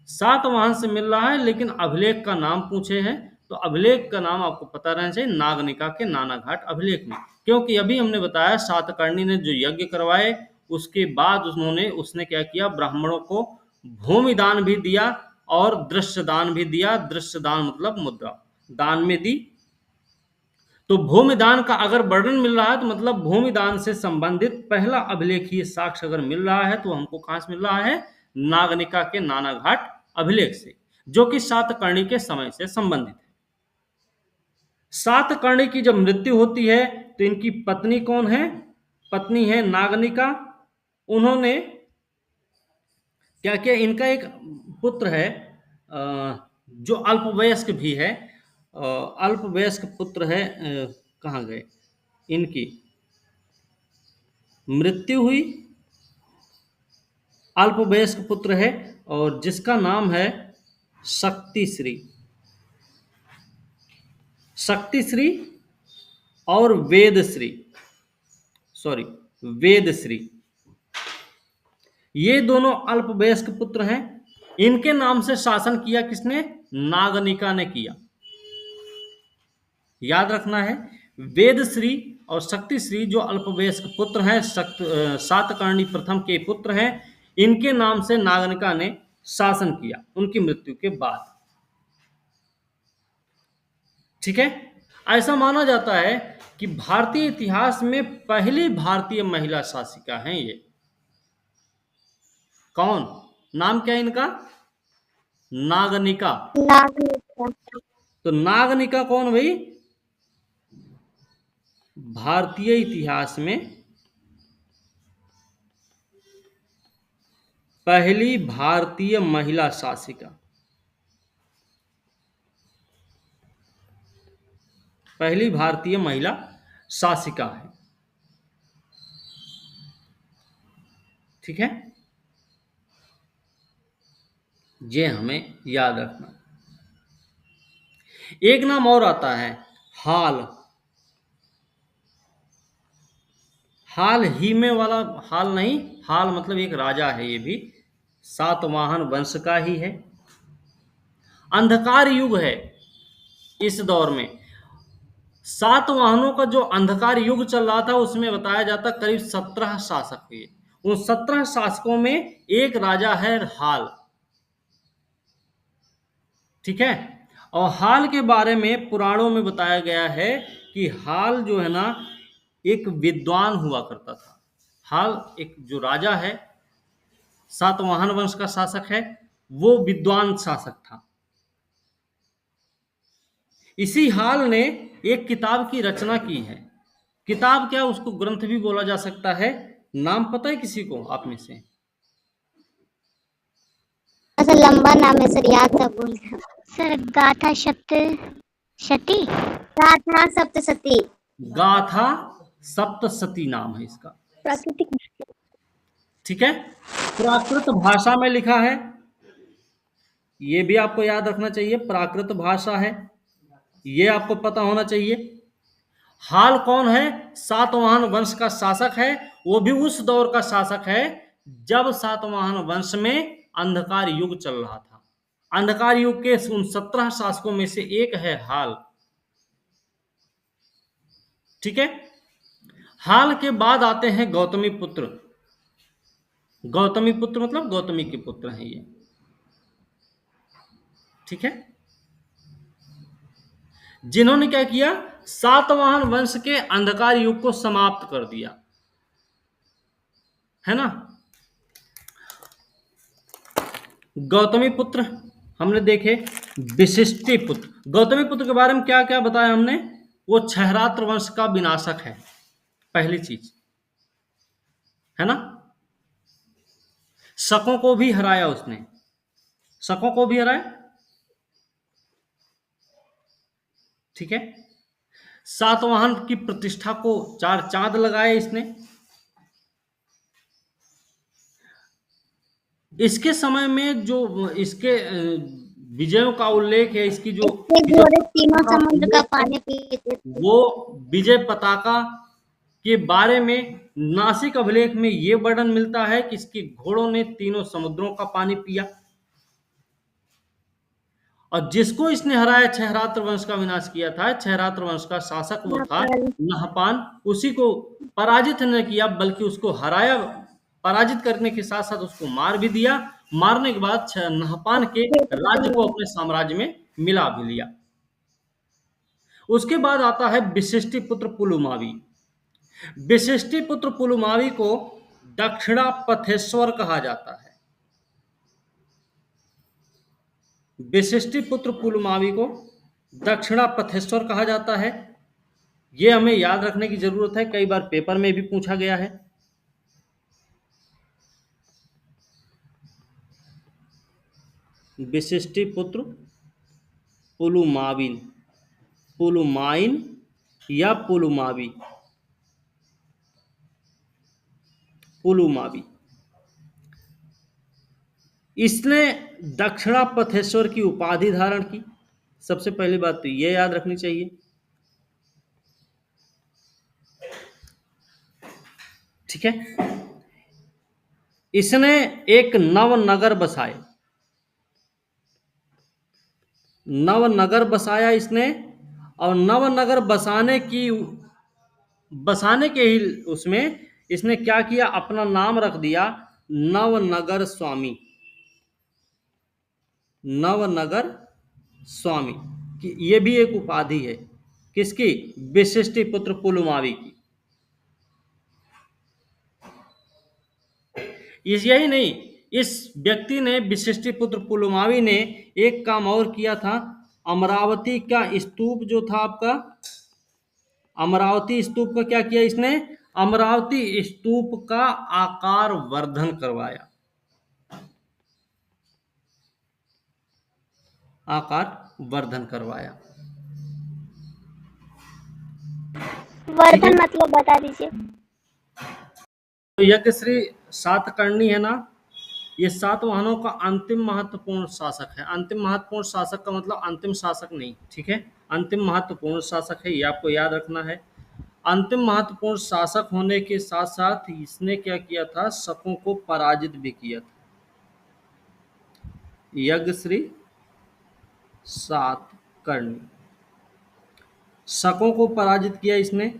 सातवाहन से मिल रहा है, लेकिन अभिलेख का नाम पूछे हैं तो अभिलेख का नाम आपको पता रहना चाहिए, नागनिका के नानाघाट अभिलेख में। क्योंकि अभी हमने बताया सातकर्णी ने जो यज्ञ करवाए उसके बाद उसने क्या किया, ब्राह्मणों को भूमि दान भी दिया और दृश्य दान भी दिया। दृश्य दान मतलब मुद्रा दान में दी। तो भूमि दान का अगर वर्णन मिल रहा है तो मतलब भूमि दान से संबंधित पहला अभिलेखीय साक्ष्य अगर मिल रहा है तो हमको कहां से मिल रहा है? नागनिका के नानाघाट अभिलेख से, जो कि सातकर्णी के समय से संबंधित है। सातकर्णी की जब मृत्यु होती है तो इनकी पत्नी कौन है? पत्नी है नागनिका। उन्होंने क्या किया, इनका एक पुत्र है जो अल्पवयस्क भी है, अल्पवयस्क पुत्र है। कहाँ गए? इनकी मृत्यु हुई, अल्पवयस्क पुत्र है और जिसका नाम है शक्तिश्री। शक्तिश्री और वेदश्री, सॉरी वेदश्री, ये दोनों अल्पवयस्क पुत्र हैं। इनके नाम से शासन किया किसने? नागनिका ने किया। याद रखना है, वेदश्री और शक्तिश्री जो अल्पवयस्क पुत्र हैं, सातकर्णी प्रथम के पुत्र हैं, इनके नाम से नागनिका ने शासन किया उनकी मृत्यु के बाद। ठीक है, ऐसा माना जाता है कि भारतीय इतिहास में पहली भारतीय महिला शासिका हैं ये। कौन? नाम क्या है इनका? नागनिका। तो नागनिका कौन भाई? भारतीय इतिहास में पहली भारतीय महिला शासिका, पहली भारतीय महिला शासिका है। ठीक है, ये हमें याद रखना। एक नाम और आता है हाल। हाल ही में वाला हाल नहीं, हाल मतलब एक राजा है, ये भी सातवाहन वंश का ही है। अंधकार युग है इस दौर में। सातवाहनों का जो अंधकार युग चल रहा था उसमें बताया जाता करीब 17 शासक हुए। उन 17 शासकों में एक राजा है हाल। ठीक है, और हाल के बारे में पुराणों में बताया गया है कि हाल जो है ना एक विद्वान हुआ करता था। हाल एक जो राजा है, सातवाहन वंश का शासक है, वो विद्वान शासक था। इसी हाल ने एक किताब की रचना की है। किताब क्या, उसको ग्रंथ भी बोला जा सकता है। नाम पता है किसी को आप में से? ऐसा लंबा नाम है सर, याद था बोल रहा हूँ। सर गाथा सप्तशती। गाथा सप्तशती। गाथा सप्तशती नाम है इसका। प्राकृतिक। ठीक है, प्राकृत भाषा में लिखा है, ये भी आपको याद रखना चाहिए, प्राकृत भाषा है, ये आपको पता होना चाहिए। हाल कौन है? सातवाहन वंश का शासक है। वो भी उस दौर का शासक है जब सातवाहन वंश में अंधकार युग चल रहा था। अंधकार युग के उन 17 शासकों में से एक है हाल। ठीक है, हाल के बाद आते हैं गौतमी पुत्र। गौतमी पुत्र मतलब गौतमी के पुत्र हैं ये। ठीक है, जिन्होंने क्या किया, सातवाहन वंश के अंधकार युग को समाप्त कर दिया, है ना। गौतमी पुत्र हमने देखे, विशिष्टि पुत्र। गौतमी पुत्र के बारे में क्या क्या बताया हमने? वो क्षहरात्र वंश का विनाशक है, पहली चीज, है ना। शकों को भी हराया उसने, शकों को भी हराया। ठीक है, सातवाहन की प्रतिष्ठा को 4 चांद लगाए इसने। इसके समय में जो इसके विजयों का उल्लेख है, इसकी जो इसके घोड़े तीनों समुद्र का पानी पीते थे। वो विजय पताका के बारे में नासिक अभिलेख में ये वर्णन मिलता है कि इसके घोड़ों ने तीनों समुद्रों का पानी पिया। और जिसको इसने हराया, क्षहरात्र वंश का विनाश किया था, क्षहरात्र वंश का शासक वो था नहपान। उसी को पराजित न किया बल्कि उसको हराया, पराजित करने के साथ साथ उसको मार भी दिया। मारने के बाद नहपान के राज्य को अपने साम्राज्य में मिला भी लिया। उसके बाद आता है विशिष्टि पुत्र पुलुमावी। विशिष्टि पुत्र पुलुमावी को दक्षिणापथेश्वर कहा जाता है। विशिष्टि पुत्र पुलुमावी को दक्षिणापथेश्वर कहा जाता है। ये हमें याद रखने की जरूरत है, कई बार पेपर में भी पूछा गया है। विशिष्टि पुत्र पुलुमाविन, पुलुमाइन या पुलुमावी, पुलुमावी। इसने दक्षिणापथेश्वर की उपाधि धारण की। सबसे पहली बात तो ये याद रखनी चाहिए। ठीक है, इसने एक नवनगर बसाए, नवनगर बसाया इसने। और नवनगर बसाने के ही उसमें इसने क्या किया, अपना नाम रख दिया नवनगर स्वामी। नवनगर स्वामी कि ये भी एक उपाधि है, किसकी? विशिष्टि पुत्र पुलुमावी की। यही नहीं, इस व्यक्ति ने, विशिष्टि पुत्र पुलुमावी ने एक काम और किया था। अमरावती का स्तूप जो था आपका, अमरावती स्तूप का क्या किया इसने? अमरावती स्तूप का आकार वर्धन करवाया, आकार वर्धन करवाया। वर्धन मतलब बता दीजिए। तो यज्ञश्री सातकर्णी है ना, ये सातवाहनों का अंतिम महत्वपूर्ण शासक है। अंतिम महत्वपूर्ण शासक का मतलब अंतिम शासक नहीं, ठीक है, अंतिम महत्वपूर्ण शासक है, ये आपको याद रखना है। अंतिम महत्वपूर्ण शासक होने के साथ साथ इसने क्या किया था, शकों को पराजित भी किया था। यज्ञश्री सातकर्णी, शकों को पराजित किया इसने,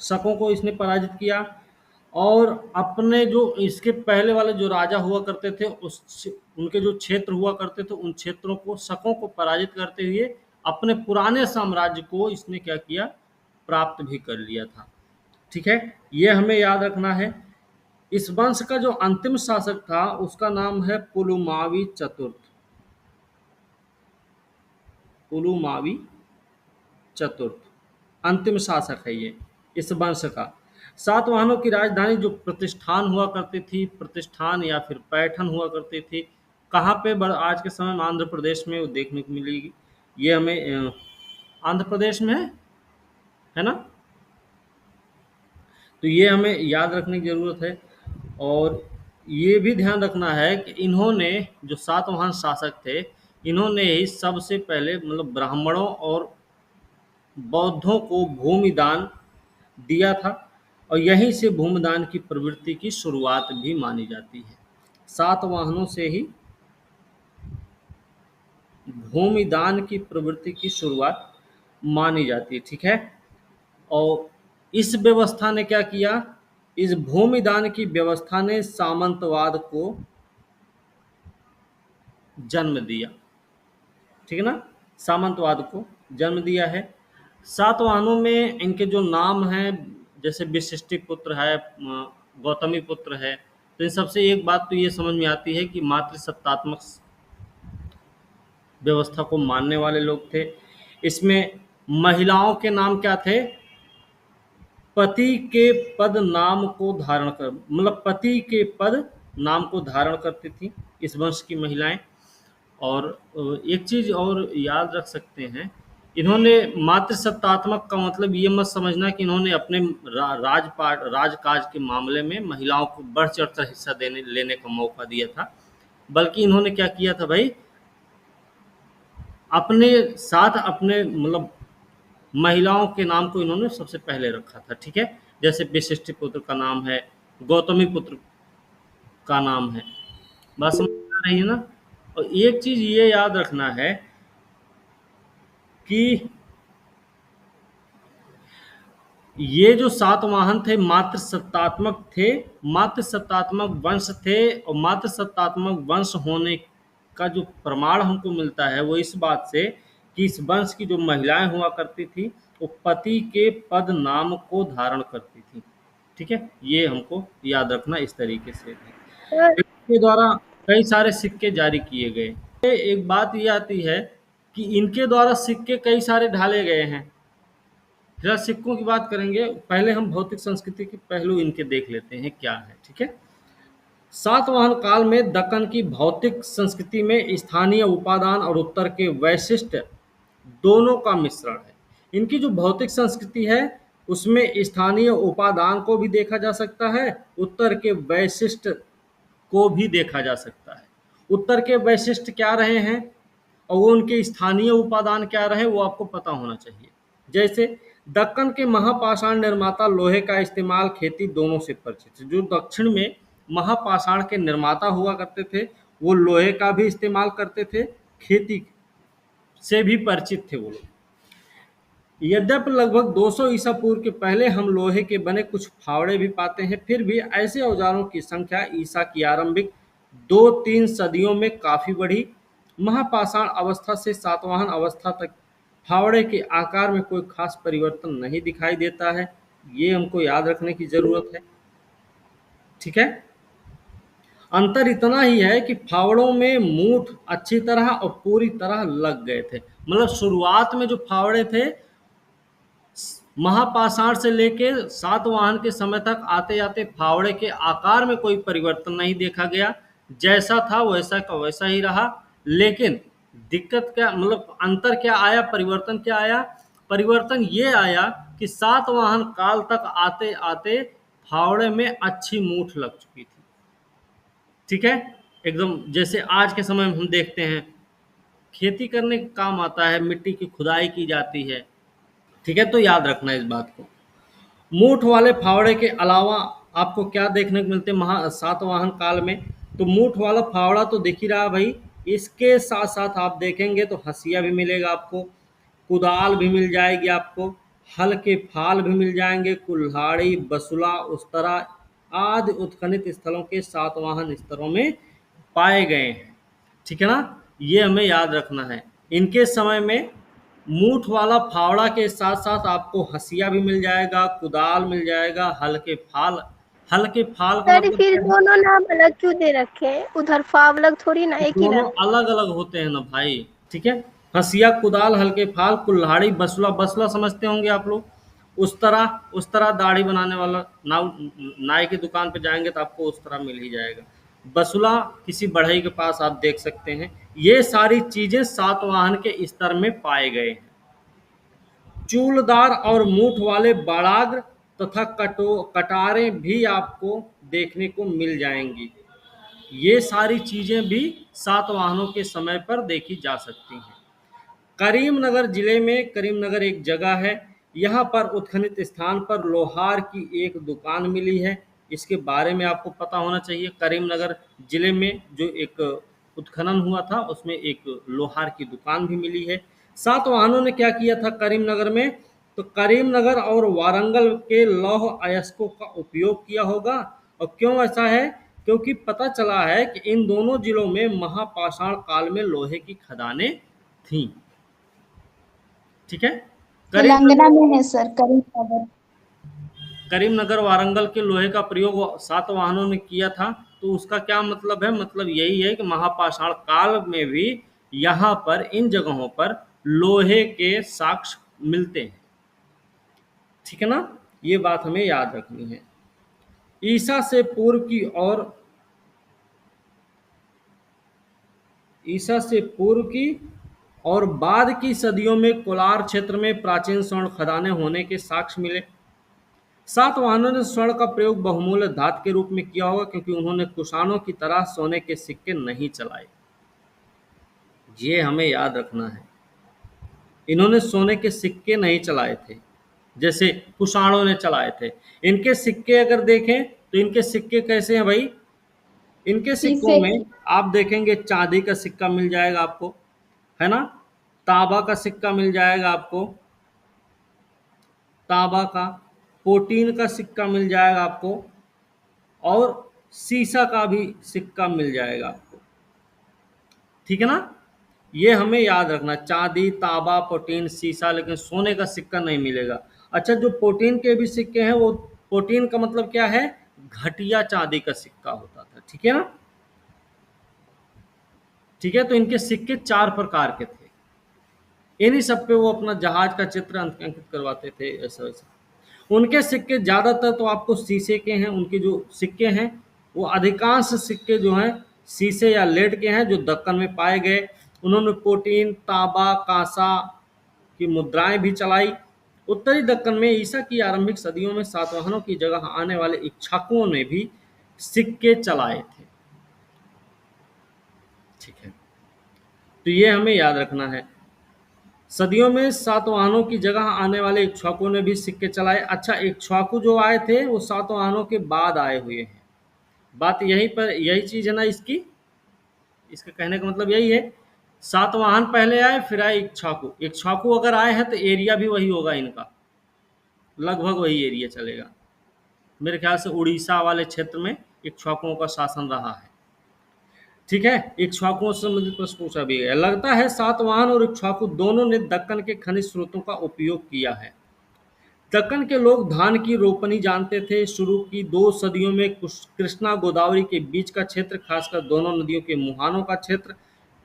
शकों को इसने पराजित किया। और अपने जो इसके पहले वाले जो राजा हुआ करते थे उनके जो क्षेत्र हुआ करते थे उन क्षेत्रों को शकों को पराजित करते हुए अपने पुराने साम्राज्य को इसने क्या किया, प्राप्त भी कर लिया था। ठीक है, ये हमें याद रखना है। इस वंश का जो अंतिम शासक था उसका नाम है पुलुमावी चतुर्थ। पुलुमावी चतुर्थ अंतिम शासक है ये इस वंश का। सातवाहनों की राजधानी जो प्रतिष्ठान हुआ करती थी, प्रतिष्ठान या फिर पैठन हुआ करती थी, कहाँ पे आज के समय में आंध्र प्रदेश में वो देखने को मिलेगी। ये हमें आंध्र प्रदेश में है ना, तो ये हमें याद रखने की ज़रूरत है। और ये भी ध्यान रखना है कि इन्होंने जो सातवाहन शासक थे इन्होंने ही सबसे पहले मतलब ब्राह्मणों और बौद्धों को भूमि दान दिया था और यहीं से भूमिदान की प्रवृत्ति की शुरुआत भी मानी जाती है। सातवाहनों से ही भूमिदान की प्रवृत्ति की शुरुआत मानी जाती है। ठीक है, और इस व्यवस्था ने क्या किया, इस भूमिदान की व्यवस्था ने सामंतवाद को जन्म दिया। ठीक है ना, सामंतवाद को जन्म दिया है। सातवाहनों में इनके जो नाम हैं जैसे विशिष्टिपुत्र है, गौतमी पुत्र है, तो इन सबसे एक बात तो ये समझ में आती है कि मातृसत्तात्मक व्यवस्था को मानने वाले लोग थे। इसमें महिलाओं के नाम क्या थे, पति के पद नाम को धारण कर मतलब पति के पद नाम को धारण करती थी इस वंश की महिलाएं। और एक चीज़ और याद रख सकते हैं, इन्होंने मातृसत्तात्मक का मतलब ये मत समझना कि इन्होंने अपने राजकाज के मामले में महिलाओं को बढ़ चढ़ कर हिस्सा लेने का मौका दिया था, बल्कि इन्होंने क्या किया था भाई, अपने साथ अपने मतलब महिलाओं के नाम को इन्होंने सबसे पहले रखा था। ठीक है, जैसे विशिष्ट पुत्र का नाम है, गौतमी पुत्र का नाम है। बात समझ आ रही है ना। और एक चीज ये याद रखना है कि ये जो सातवाहन थे मातृसत्तात्मक थे, मातृसत्तात्मक वंश थे। और मातृसत्तात्मक वंश होने का जो प्रमाण हमको मिलता है वो इस बात से कि इस वंश की जो महिलाएं हुआ करती थी वो पति के पद नाम को धारण करती थी। ठीक है, ये हमको याद रखना इस तरीके से। इनके द्वारा कई सारे सिक्के जारी किए गए। एक बात ये आती है कि इनके द्वारा सिक्के कई सारे ढाले गए हैं। फिर सिक्कों की बात करेंगे, पहले हम भौतिक संस्कृति के पहलू इनके देख लेते हैं क्या है। ठीक है, सातवाहन काल में दक्कन की भौतिक संस्कृति में स्थानीय उपादान और उत्तर के वैशिष्ट दोनों का मिश्रण है। इनकी जो भौतिक संस्कृति है उसमें स्थानीय उपादान को भी देखा जा सकता है, उत्तर के वैशिष्ट को भी देखा जा सकता है। उत्तर के वैशिष्ट क्या रहे हैं और वो उनके स्थानीय उपादान क्या रहे वो आपको पता होना चाहिए। जैसे दक्कन के महापाषाण निर्माता लोहे का इस्तेमाल खेती दोनों से परिचित है। जो दक्षिण में महापाषाण के निर्माता हुआ करते थे वो लोहे का भी इस्तेमाल करते थे, खेती से भी परिचित थे वो लोग। यद्यपि लगभग 200 ईसा पूर्व के पहले हम लोहे के बने कुछ फावड़े भी पाते हैं, फिर भी ऐसे औजारों की संख्या ईसा की आरंभिक 2-3 सदियों में काफ़ी बढ़ी। महापाषाण अवस्था से सातवाहन अवस्था तक फावड़े के आकार में कोई खास परिवर्तन नहीं दिखाई देता है, ये हमको याद रखने की ज़रूरत है। ठीक है, अंतर इतना ही है कि फावड़ों में मूठ अच्छी तरह और पूरी तरह लग गए थे। मतलब शुरुआत में जो फावड़े थे महापाषाण से लेके सातवाहन के समय तक आते आते फावड़े के आकार में कोई परिवर्तन नहीं देखा गया, जैसा था वैसा का वैसा ही रहा। लेकिन दिक्कत क्या मतलब अंतर क्या आया, परिवर्तन क्या आया, परिवर्तन ये आया कि सातवाहन काल तक आते आते फावड़े में अच्छी मूठ लग चुकी थी। ठीक है, एकदम जैसे आज के समय में हम देखते हैं खेती करने का काम आता है, मिट्टी की खुदाई की जाती है। ठीक है, तो याद रखना इस बात को। मूठ वाले फावड़े के अलावा आपको क्या देखने को मिलते हैं सातवाहन काल में, तो मूठ वाला फावड़ा तो दिख ही रहा भाई, इसके साथ साथ आप देखेंगे तो हंसिया भी मिलेगा आपको, कुदाल भी मिल जाएगी आपको, हल के फाल भी मिल जाएंगे, कुल्हाड़ी, बसुला, उस्तरा आदि उत्खनित स्थलों के सातवाहन स्तरों में पाए गए हैं। ठीक है ना, ये हमें याद रखना है। इनके समय में मूठ वाला फावड़ा के साथ साथ आपको हसिया भी मिल जाएगा, कुदाल मिल जाएगा, हल्के फाल का सर मतलब फिर क्या है? दोनों नाम अलग क्यों दे रखे हैं? उधर फाव अलग थोड़ी ना, एक ही दोनों नाम। अलग अलग होते हैं ना भाई। ठीक है, हसिया, कुदाल, हल्के फाल, कुल्हाड़ी, बसुला, बसुला समझते होंगे आप लोग। उस तरह दाढ़ी बनाने वाला नाई की दुकान पे जाएंगे तो आपको उस तरह मिल ही जाएगा। बसुला किसी बढ़ई के पास आप देख सकते हैं। ये सारी चीजें सातवाहन के स्तर में पाए गए हैं। चूलदार और मूठ वाले बाड़ाग्र तथा कटारें भी आपको देखने को मिल जाएंगी। ये सारी चीजें भी सातवाहनों के समय पर देखी जा सकती हैं। करीमनगर जिले में, करीमनगर एक जगह है, यहाँ पर उत्खनित स्थान पर लोहार की एक दुकान मिली है। इसके बारे में आपको पता होना चाहिए। करीमनगर जिले में जो एक उत्खनन हुआ था उसमें एक लोहार की दुकान भी मिली है। सातवाहनों ने क्या किया था करीमनगर में? तो करीमनगर और वारंगल के लौह अयस्कों का उपयोग किया होगा। और क्यों ऐसा है? क्योंकि पता चला है कि इन दोनों जिलों में महापाषाण काल में लोहे की खदानें थीं। ठीक है, तेलंगाना में है सर, करीमनगर। करीमनगर वारंगल के लोहे का प्रयोग सातवाहनों ने किया था। तो उसका क्या मतलब है? मतलब यही है कि महापाषाण काल में भी यहाँ पर इन जगहों पर लोहे के साक्ष्य मिलते हैं। ठीक है ना, ये बात हमें याद रखनी है। ईसा से पूर्व की और बाद की सदियों में कोलार क्षेत्र में प्राचीन स्वर्ण खदानें होने के साक्ष्य मिले। सातवाहनों ने स्वर्ण का प्रयोग बहुमूल्य धातु के रूप में किया होगा, क्योंकि उन्होंने कुषाणों की तरह सोने के सिक्के नहीं चलाए। ये हमें याद रखना है, इन्होंने सोने के सिक्के नहीं चलाए थे जैसे कुषाणों ने चलाए थे। इनके सिक्के अगर देखें तो इनके सिक्के कैसे हैं भाई? इनके सिक्कों में आप देखेंगे चांदी का सिक्का मिल जाएगा आपको, है ना, तांबा का सिक्का मिल जाएगा आपको, तांबा का, पोटीन का सिक्का मिल जाएगा आपको, और सीसा का भी सिक्का मिल जाएगा आपको। ठीक है ना, ये हमें याद रखना, चांदी, तांबा, पोटीन, सीसा, लेकिन सोने का सिक्का नहीं मिलेगा। अच्छा, जो पोटीन के भी सिक्के हैं, वो पोटीन का मतलब क्या है? घटिया चांदी का सिक्का होता था। ठीक है ना, ठीक है, तो इनके सिक्के 4 प्रकार के थे। इन्हीं सब पे वो अपना जहाज का चित्र अंकित करवाते थे, ऐसा वैसा। उनके सिक्के ज़्यादातर तो आपको शीशे के हैं। उनके जो सिक्के हैं वो अधिकांश सिक्के जो हैं शीशे या लेड के हैं, जो दक्कन में पाए गए। उन्होंने पोटीन, तांबा, कांसा की मुद्राएं भी चलाई। उत्तरी दक्कन में ईसा की आरंभिक सदियों में सातवाहनों की जगह आने वाले इक्ष्वाकुओं ने भी सिक्के चलाए थे। ठीक है, तो ये हमें याद रखना है। सदियों में सातवाहनों की जगह आने वाले इक्ष्वाकुओं ने भी सिक्के चलाए। अच्छा, इक्ष्वाकु जो आए थे वो सातवाहनों के बाद आए हुए हैं। बात यहीं पर, यही चीज़ है ना इसकी, इसके कहने का मतलब यही है। सातवाहन पहले आए, फिर आए इक्ष्वाकु। इक्ष्वाकु अगर आए हैं तो एरिया भी वही होगा इनका, लगभग वही एरिया चलेगा। मेरे ख्याल से उड़ीसा वाले क्षेत्र में इक्ष्वाकुओं का शासन रहा है। ठीक है, इक्ष्वाकुओं से संबंधित प्रश्न पूछा भी गया। लगता है सातवाहन और इक्ष्वाकु दोनों ने दक्कन के खनिज स्रोतों का उपयोग किया है। दक्कन के लोग धान की रोपनी जानते थे। शुरू की 2 सदियों में कृष्णा गोदावरी के बीच का क्षेत्र, खासकर दोनों नदियों के मुहानों का क्षेत्र,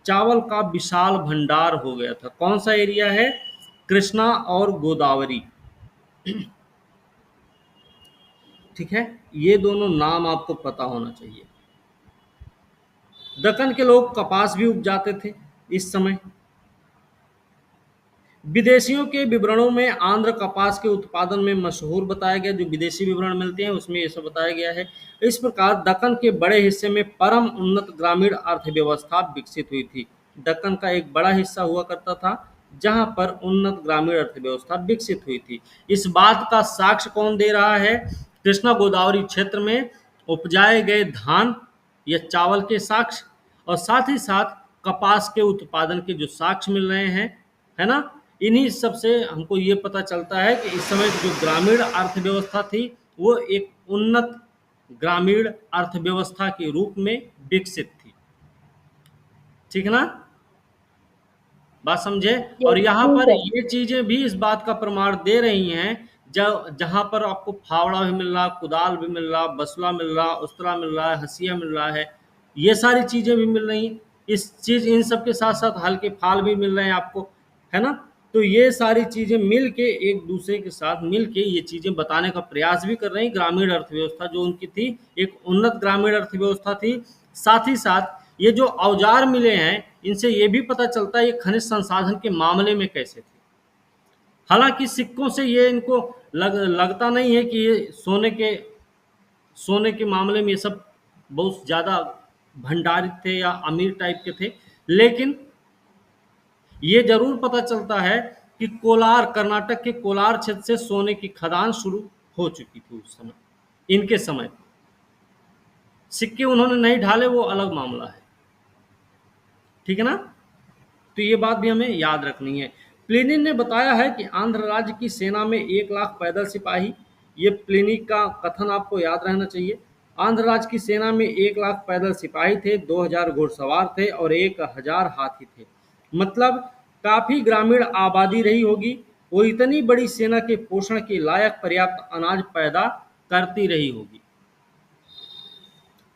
चावल का विशाल भंडार हो गया था। कौन सा एरिया है? कृष्णा और गोदावरी। ठीक है, ये दोनों नाम आपको पता होना चाहिए। दक्कन के लोग कपास भी उपजाते थे इस समय। विदेशियों के विवरणों में आंध्र कपास के उत्पादन में मशहूर बताया गया। जो विदेशी विवरण मिलते हैं उसमें ये सब बताया गया है। इस प्रकार दक्कन के बड़े हिस्से में परम उन्नत ग्रामीण अर्थव्यवस्था विकसित हुई थी। दक्कन का एक बड़ा हिस्सा हुआ करता था जहां पर उन्नत ग्रामीण अर्थव्यवस्था विकसित हुई थी। इस बात का साक्ष्य कौन दे रहा है? कृष्णा गोदावरी क्षेत्र में उपजाए गए धान या चावल के साक्ष्य, और साथ ही साथ कपास के उत्पादन के जो साक्ष्य मिल रहे हैं, है ना। इन्हीं सब से हमको ये पता चलता है कि इस समय जो ग्रामीण अर्थव्यवस्था थी वो एक उन्नत ग्रामीण अर्थव्यवस्था के रूप में विकसित थी। ठीक है ना, बात समझे। और यहाँ पर ये चीजें भी इस बात का प्रमाण दे रही हैं, जब जहाँ पर आपको फावड़ा भी मिल रहा, कुदाल भी मिल रहा, बसला मिल रहा, उस्तरा मिल रहा है, हंसिया मिल रहा है, ये सारी चीजें भी मिल रही हैं। इन सब के साथ साथ हल्के फाल भी मिल रहे हैं आपको, है ना। तो ये सारी चीजें मिल के एक दूसरे के साथ मिल के ये चीजें बताने का प्रयास भी कर रही हैं। ग्रामीण अर्थव्यवस्था जो उनकी थी, एक उन्नत ग्रामीण अर्थव्यवस्था थी। साथ ही साथ ये जो औजार मिले हैं, इनसे ये भी पता चलता है ये खनिज संसाधन के मामले में कैसे थे। हालांकि सिक्कों से ये इनको लगता नहीं है कि ये सोने के मामले में ये सब बहुत ज़्यादा भंडारित थे या अमीर टाइप के थे, लेकिन ये जरूर पता चलता है कि कोलार, कर्नाटक के कोलार क्षेत्र से सोने की खदान शुरू हो चुकी थी उस समय, इनके समय। सिक्के उन्होंने नहीं ढाले, वो अलग मामला है। ठीक है ना, तो ये बात भी हमें याद रखनी है। प्लिनी ने बताया है कि आंध्र राज्य की सेना में 1 लाख पैदल सिपाही, ये प्लिनी का कथन आपको याद रहना चाहिए। आंध्र राज्य की सेना में 1 लाख पैदल सिपाही थे, 2000 घुड़सवार थे और 1000 हाथी थे। मतलब काफी ग्रामीण आबादी रही होगी, वो इतनी बड़ी सेना के पोषण के लायक पर्याप्त अनाज पैदा करती रही होगी।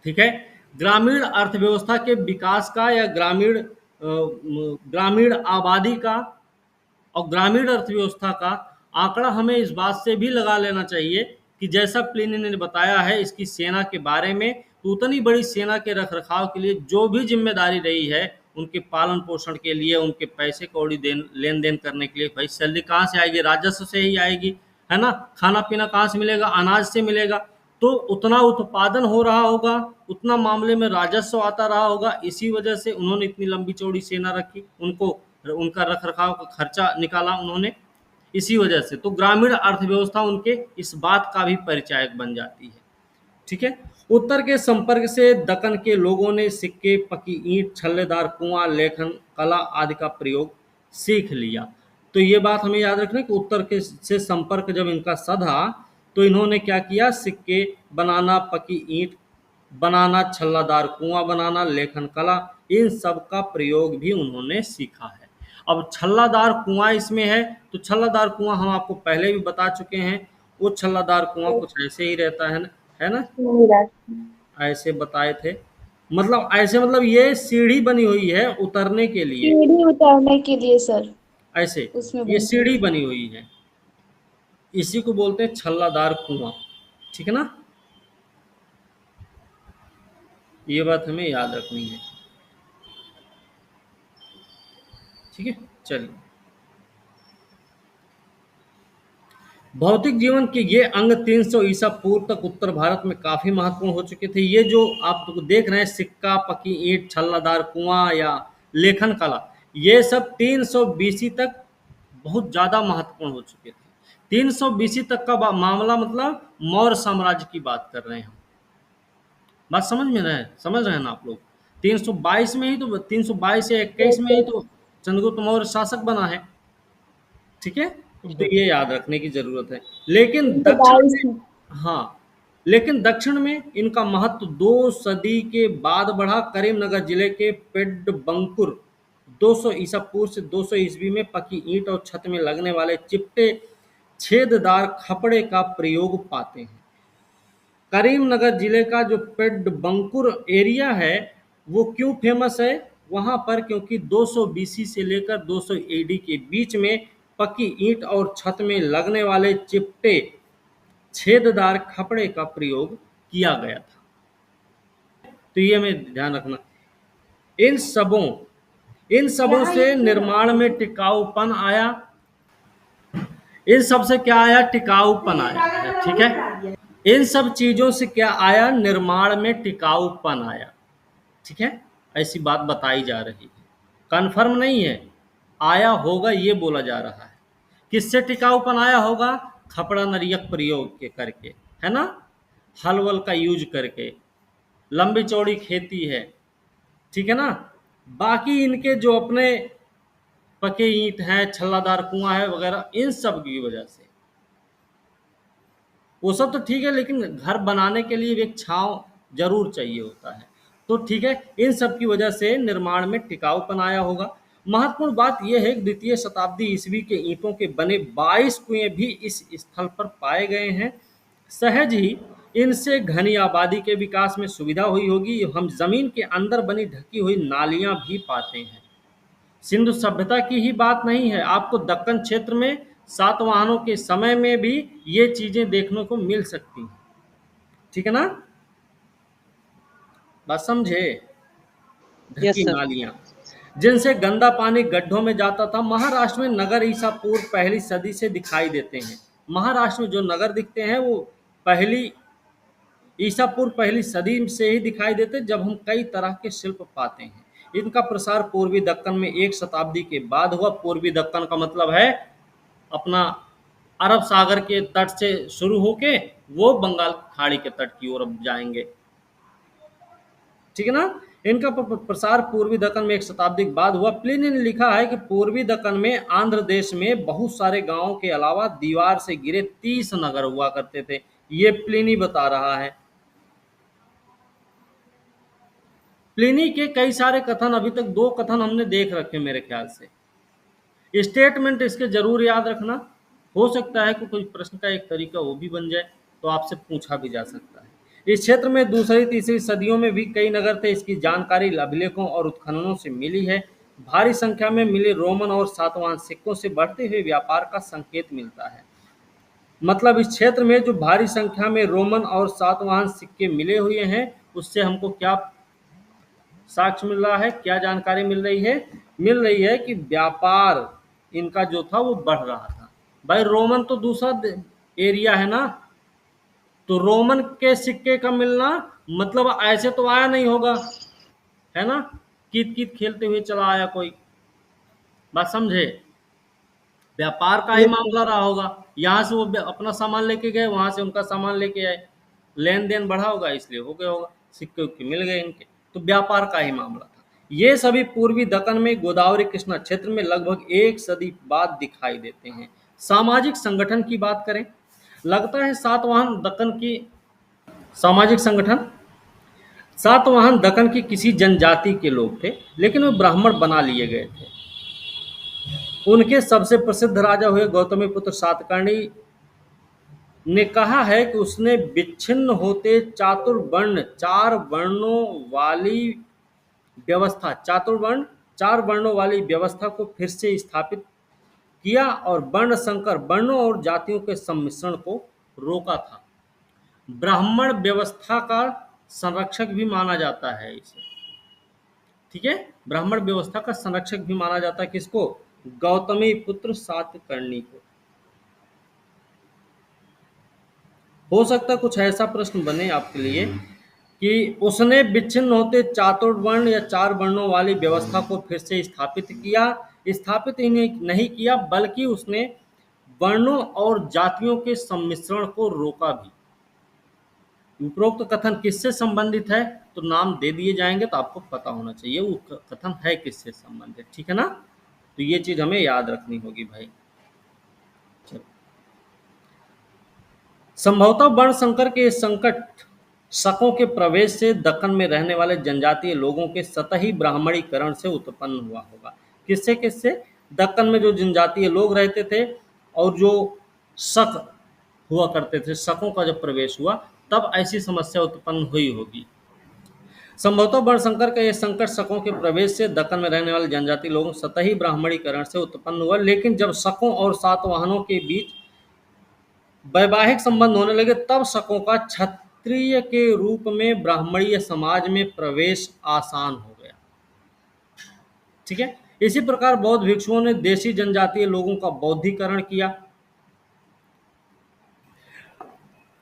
ठीक है, ग्रामीण अर्थव्यवस्था के विकास का या ग्रामीण आबादी का और ग्रामीण अर्थव्यवस्था का आंकड़ा हमें इस बात से भी लगा लेना चाहिए कि जैसा प्लिनी ने बताया है इसकी सेना के बारे में, तो उतनी बड़ी सेना के रखरखाव के लिए जो भी जिम्मेदारी रही है, उनके पालन पोषण के लिए, उनके पैसे कौड़ी लेन देन करने के लिए, भाई सैलरी कहाँ से आएगी? राजस्व से ही आएगी, है ना। खाना पीना कहाँ से मिलेगा? अनाज से मिलेगा। तो उतना उत्पादन हो रहा होगा, उतना मामले में राजस्व आता रहा होगा, इसी वजह से उन्होंने इतनी लंबी चौड़ी सेना रखी, उनका रखरखाव का खर्चा निकाला उन्होंने, इसी वजह से। तो ग्रामीण अर्थव्यवस्था उनके इस बात का भी परिचायक बन जाती है। ठीक है, उत्तर के संपर्क से दक्कन के लोगों ने सिक्के, पकी ईंट, छल्लेदार कुआं, लेखन कला आदि का प्रयोग सीख लिया। तो ये बात हमें याद रखना कि उत्तर के से संपर्क जब इनका सधा, तो इन्होंने क्या किया? सिक्के बनाना, पकी ईंट बनाना, छल्लादार कुआं बनाना, लेखन कला, इन सब का प्रयोग भी उन्होंने सीखा है। अब छल्लादार कुआं इसमें है, तो छल्लादार कुआं हम आपको पहले भी बता चुके हैं। वो छल्लादार कुआं कुछ ऐसे ही रहता है ना, ऐसे बताए थे। मतलब ऐसे, मतलब ये सीढ़ी बनी हुई है उतरने के लिए, सीढ़ी उतारने के लिए सर, ऐसे उसमें ये सीढ़ी बनी हुई है, इसी को बोलते हैं छल्लादार कुआं। ठीक है ना, ये बात हमें याद रखनी है। ठीक है, चलिए। भौतिक जीवन के ये अंग 300 ईसा पूर्व तक उत्तर भारत में काफी महत्वपूर्ण हो चुके थे। ये जो आप देख रहे हैं, सिक्का, पकी ईंट, छल्लादार कुआं या लेखन कला, ये सब 300 बीसी तक बहुत ज्यादा महत्वपूर्ण हो चुके थे। 300 बीसी तक का मामला, मतलब मौर्य साम्राज्य की बात कर रहे हैं हम। बात समझ रहे हैं ना आप लोग। 322 में ही तो 322 या 21 में ही तो चंद्रगुप्त मौर्य शासक बना है। ठीक है, तो ये याद रखने की जरूरत है। लेकिन दक्षिण में, हाँ, लेकिन दक्षिण में इनका महत्व 2 सदी के बाद बढ़ा। करीमनगर जिले के पेड्डबंकुर 200 ईसा पूर्व से 200 ईस्वी में पकी ईंट और छत में लगने वाले चिपटे छेददार खपड़े का प्रयोग पाते हैं। करीमनगर जिले का जो पेड्डबंकुर एरिया है, वो क्यों फेमस है वहां पर? क्योंकि 200 बीसी से लेकर 200 एडी के बीच में पकी ईंट और छत में लगने वाले चिपटे छेददार खपड़े का प्रयोग किया गया था। तो ये हमें ध्यान रखना। इन सबों से निर्माण में टिकाऊपन आया। इन सब से क्या आया? टिकाऊपन आया। ठीक है, इन सब चीजों से क्या आया? निर्माण में टिकाऊपन आया। ठीक है, ऐसी बात बताई जा रही है, कन्फर्म नहीं है, आया होगा ये बोला जा रहा है। किससे टिकाऊपन आया होगा? खपड़ा नरियक प्रयोग के करके, है ना, हल वल का यूज करके, लंबी चौड़ी खेती है। ठीक है ना, बाकी इनके जो अपने पके ईंट हैं, छल्लादार कुआं है वगैरह, इन सब की वजह से वो सब तो ठीक है, लेकिन घर बनाने के लिए भी एक छांव जरूर चाहिए होता है। तो ठीक है, इन सब की वजह से निर्माण में टिकाऊपन आया होगा। महत्वपूर्ण बात यह है कि द्वितीय शताब्दी ईस्वी के ईंटों के बने 22 कुएं भी इस स्थल पर पाए गए हैं। सहज ही इनसे घनी आबादी के विकास में सुविधा हुई होगी। हम जमीन के अंदर बनी ढकी हुई नालियां भी पाते हैं। सिंधु सभ्यता की ही बात नहीं है, आपको दक्कन क्षेत्र में सातवाहनों के समय में भी ये चीजें देखने को मिल सकती हैं। ठीक है ना, बात समझे? यस ढकी सर। नालियां जिनसे गंदा पानी गड्ढों में जाता था। महाराष्ट्र में नगर ईसा पूर्व पहली सदी से दिखाई देते हैं। महाराष्ट्र में जो नगर दिखते हैं वो पहली ईसा पूर्व पहली सदी से ही दिखाई देते, जब हम कई तरह के शिल्प पाते हैं। इनका प्रसार पूर्वी दक्कन में एक शताब्दी के बाद हुआ। पूर्वी दक्कन का मतलब है अपना अरब सागर के तट से शुरू होके वो बंगाल की खाड़ी के तट की ओर अब जाएंगे। ठीक है ना, इनका प्रसार पूर्वी दक्कन में एक शताब्दी के बाद हुआ। प्लिनी ने लिखा है कि पूर्वी दक्कन में आंध्र देश में बहुत सारे गांवों के अलावा दीवार से गिरे 30 नगर हुआ करते थे। ये प्लिनी बता रहा है। प्लिनी के कई सारे कथन, अभी तक 2 कथन हमने देख रखे मेरे ख्याल से। स्टेटमेंट इसके जरूर याद रखना। हो सकता है कि कोई प्रश्न का एक तरीका वो भी बन जाए, तो आपसे पूछा भी जा सकता है। इस क्षेत्र में दूसरी तीसरी सदियों में भी कई नगर थे। इसकी जानकारी अभिलेखों और उत्खननों से मिली है। भारी संख्या में मिले रोमन और सातवाहन सिक्कों से बढ़ते हुए व्यापार का संकेत मिलता है। मतलब इस क्षेत्र में जो भारी संख्या में रोमन और सातवाहन सिक्के मिले हुए हैं, उससे हमको क्या साक्ष्य मिल रहा है, क्या जानकारी मिल रही है? मिल रही है कि व्यापार इनका जो था वो बढ़ रहा था। भाई रोमन तो दूसरा एरिया है ना, तो रोमन के सिक्के का मिलना मतलब ऐसे तो आया नहीं होगा, है ना, कीत कीत खेलते हुए चला आया कोई। बात समझे? व्यापार का ही मामला रहा होगा। यहाँ से वो अपना सामान लेके गए, वहां से उनका सामान लेके आए, लेन देन बढ़ा होगा, इसलिए हो गया होगा, सिक्के उक्के मिल गए इनके। तो व्यापार का ही मामला था। ये सभी पूर्वी दक्कन में गोदावरी कृष्णा क्षेत्र में लगभग 1 सदी बाद दिखाई देते हैं। सामाजिक संगठन की बात करें, लगता है सातवाहन दक्कन की सामाजिक संगठन, सातवाहन दक्कन की किसी जनजाति के लोग थे, लेकिन वे ब्राह्मण बना लिए गए थे। उनके सबसे प्रसिद्ध राजा हुए गौतमीपुत्र सातकर्णी ने कहा है कि उसने विच्छिन्न होते चातुर्वर्ण 4 वर्णों वाली व्यवस्था, चातुर्वर्ण 4 वर्णों वाली व्यवस्था को फिर से स्थापित किया और वर्ण संकर वर्णों और जातियों के सम्मिश्रण को रोका था। ब्राह्मण व्यवस्था का संरक्षक भी माना जाता है इसे। ठीक है, ब्राह्मण व्यवस्था का संरक्षक भी माना जाता है किसको? गौतमी पुत्र सातकर्णी को। हो सकता है कुछ ऐसा प्रश्न बने आपके लिए कि उसने विच्छिन्न होते चातुर्वर्ण या 4 वर्णों वाली व्यवस्था को फिर से स्थापित किया। स्थापित ही नहीं किया, बल्कि उसने वर्णों और जातियों के सम्मिश्रण को रोका भी। उपरोक्त कथन किससे संबंधित है? तो नाम दे दिए जाएंगे, तो आपको पता होना चाहिए वो कथन है किससे संबंधित। ठीक है ना, तो ये चीज हमें याद रखनी होगी भाई। चलो, संभवतः वर्ण संकर के इस संकट शकों के प्रवेश से दक्कन में रहने वाले जनजातीय लोगों के सतही ब्राह्मणीकरण से उत्पन्न हुआ होगा। किससे किससे? दक्कन में जो जनजातीय लोग रहते थे और जो शक हुआ करते थे, शकों का जब प्रवेश हुआ तब ऐसी समस्या उत्पन्न हुई होगी। संभवतः वर्णशंकर का यह संकट शकों के प्रवेश से दक्कन में रहने वाले जनजातीय लोगों सतही ब्राह्मणीकरण से उत्पन्न हुआ। लेकिन जब शकों और सातवाहनों के बीच वैवाहिक संबंध होने लगे, तब शकों का क्षत्रिय के रूप में ब्राह्मणीय समाज में प्रवेश आसान हो गया। ठीक है, इसी प्रकार बौद्ध भिक्षुओं ने देशी जनजातीय लोगों का बौद्धीकरण किया।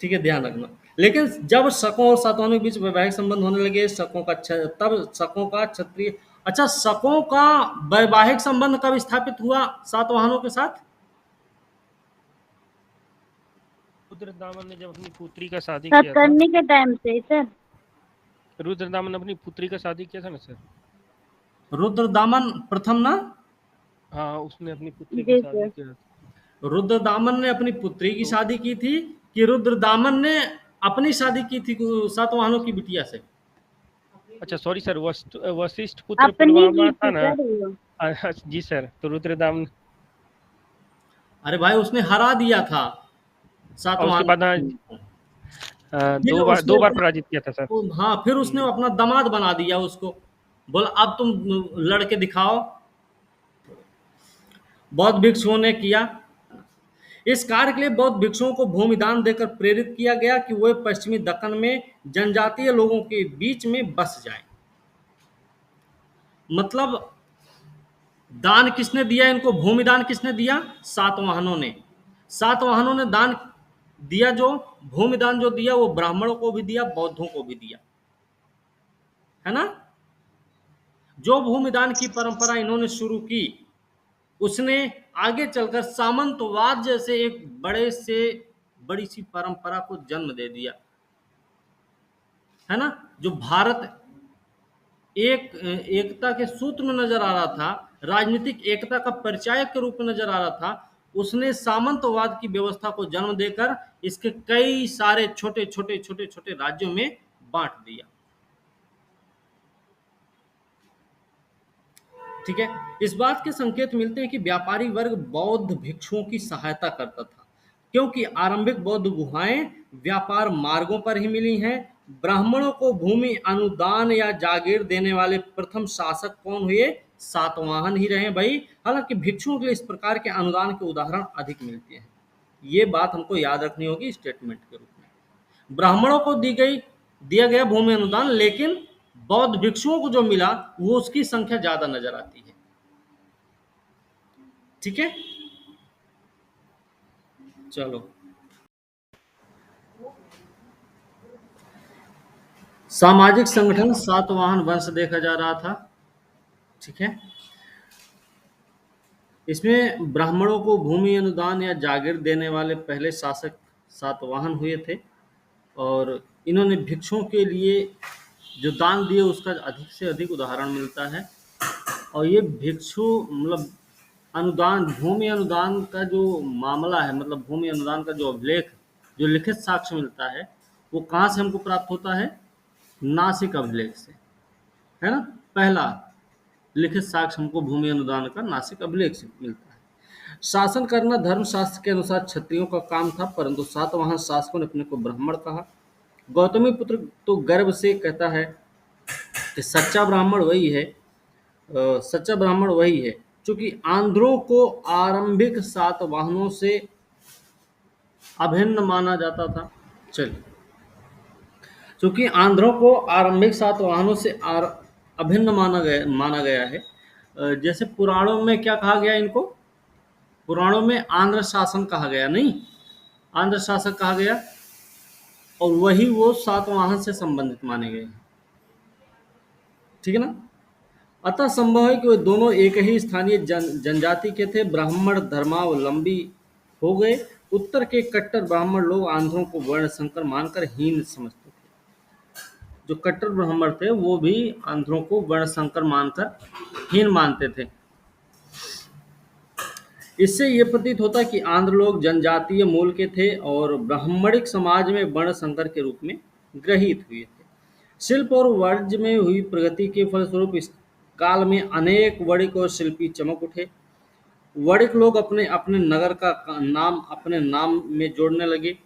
ठीक है, ध्यान रखना। लेकिन जब शकों और सातवाहनों के बीच वैवाहिक संबंध होने लगे, तब शकों का क्षत्रिय, अच्छा, शकों का वैवाहिक संबंध कब स्थापित हुआ सातवाहनों के साथ? रुद्रदामन ने जब अपनी पुत्री का शादी किया था, सतकर्णी के टाइम से सर। रुद्रदामन ने अपनी पुत्री का शादी किया था ना सर। रुद्रदामन प्रथम ना? हाँ, उसने अपनी पुत्री जी की शादी सर। किया था। रुद्रदामन ने अपनी पुत्री की शादी की थी कि रुद्रदामन ने अपनी शादी की थी सातवाहनों की बिटिया से। अच्छा सॉरी सर, वशिष्ठ पुत्र अपनी पुलवामा की था थी ना। सर वो। जी सर, तो रुद्रदामन अरे भाई उसने हरा दिया था और उसके बाद सातवाहन को। फिर दो उसने बार पराजित किया था सर। हाँ, फिर उसने हम्म, अपना दामाद बना दिया उसको। बोला अब तुम लड़के दिखाओ। बौद्ध भिक्षुओं ने किया। इस कार्य के लिए बौद्ध भिक्षुओं को भूमिदान देकर प्रेरित किया गया कि वे पश्चिमी दक्कन में जनजातीय लोगों के बीच में बस जाएं। मतलब दान किसने दिया इनको? भूमिदान किसने दिया? सातवाहनों ने। सातवाहनों ने दान दिया, जो भूमिदान जो दिया वो ब्राह्मणों को भी दिया, बौद्धों को भी दिया, है ना। जो भूमिदान की परंपरा इन्होंने शुरू की उसने आगे चलकर सामंतवाद जैसे एक बड़ी सी परंपरा को जन्म दे दिया, है ना। जो भारत एकता के सूत्र में नजर आ रहा था, राजनीतिक एकता का परिचायक के रूप में नजर आ रहा था, उसने सामंतवाद की व्यवस्था को जन्म देकर इसके कई सारे छोटे छोटे छोटे छोटे राज्यों में बांट दिया। ठीक है। इस बात के संकेत मिलते हैं कि व्यापारी वर्ग बौद्ध भिक्षुओं की सहायता करता था, क्योंकि आरंभिक बौद्ध गुहाएं व्यापार मार्गों पर ही मिली हैं। ब्राह्मणों को भूमि अनुदान या जागीर देने वाले प्रथम शासक कौन हुए? सातवाहन ही रहे भाई। हालांकि भिक्षुओं के लिए इस प्रकार के अनुदान के उदाहरण अधिक मिलते हैं। ये बात हमको याद रखनी होगी स्टेटमेंट के रूप में। ब्राह्मणों को दिया गया भूमि अनुदान, लेकिन बौद्ध भिक्षुओं को जो मिला वो उसकी संख्या ज्यादा नजर आती है। ठीक है, चलो। सामाजिक संगठन सातवाहन वंश देखा जा रहा था। ठीक है, इसमें ब्राह्मणों को भूमि अनुदान या जागीर देने वाले पहले शासक सातवाहन हुए थे, और इन्होंने भिक्षुओं के लिए जो दान दिए उसका अधिक से अधिक उदाहरण मिलता है। और ये भिक्षु मतलब अनुदान, भूमि अनुदान का जो मामला है, मतलब भूमि अनुदान का जो अभिलेख, जो लिखित साक्ष्य मिलता है, वो कहाँ से हमको प्राप्त होता है? नासिक अभिलेख से, है ना। पहला लिखित साक्ष्य हमको भूमि अनुदान का नासिक अभिलेख से मिलता है। शासन करना धर्मशास्त्र के अनुसार क्षत्रियों का काम था, परंतु सातवाहन शासकों ने अपने को ब्राह्मण कहा। गौतमी पुत्र तो गर्व से कहता है कि सच्चा ब्राह्मण वही है, सच्चा ब्राह्मण वही है। चूंकि आंध्रों को आरंभिक सातवाहनों से अभिन्न माना जाता था। चलिए, चूंकि आंध्रों को आरंभिक सातवाहनों से अभिन्न माना गया है। जैसे पुराणों में क्या कहा गया इनको? पुराणों में आंध्र शासन कहा गया, नहीं, आंध्र शासक कहा गया, और वही वो सातवाहन से संबंधित माने गए हैं। ठीक है ना। अतः संभव है कि वे दोनों एक ही स्थानीय जनजाति के थे। ब्राह्मण धर्मावलंबी हो गए। उत्तर के कट्टर ब्राह्मण लोग आंध्रों को वर्ण संकर मानकर हीन समझते थे। जो कट्टर ब्राह्मण थे वो भी आंध्रों को वर्ण संकर मानकर हीन मानते थे। इससे ये प्रतीत होता कि आंध्र लोग जनजातीय मूल के थे और ब्राह्मणिक समाज में वर्ण संकर के रूप में ग्रहित हुए थे। शिल्प और वाणिज्य में हुई प्रगति के फलस्वरूप इस काल में अनेक वणिक और शिल्पी चमक उठे। वणिक लोग अपने अपने नगर का नाम अपने नाम में जोड़ने लगे।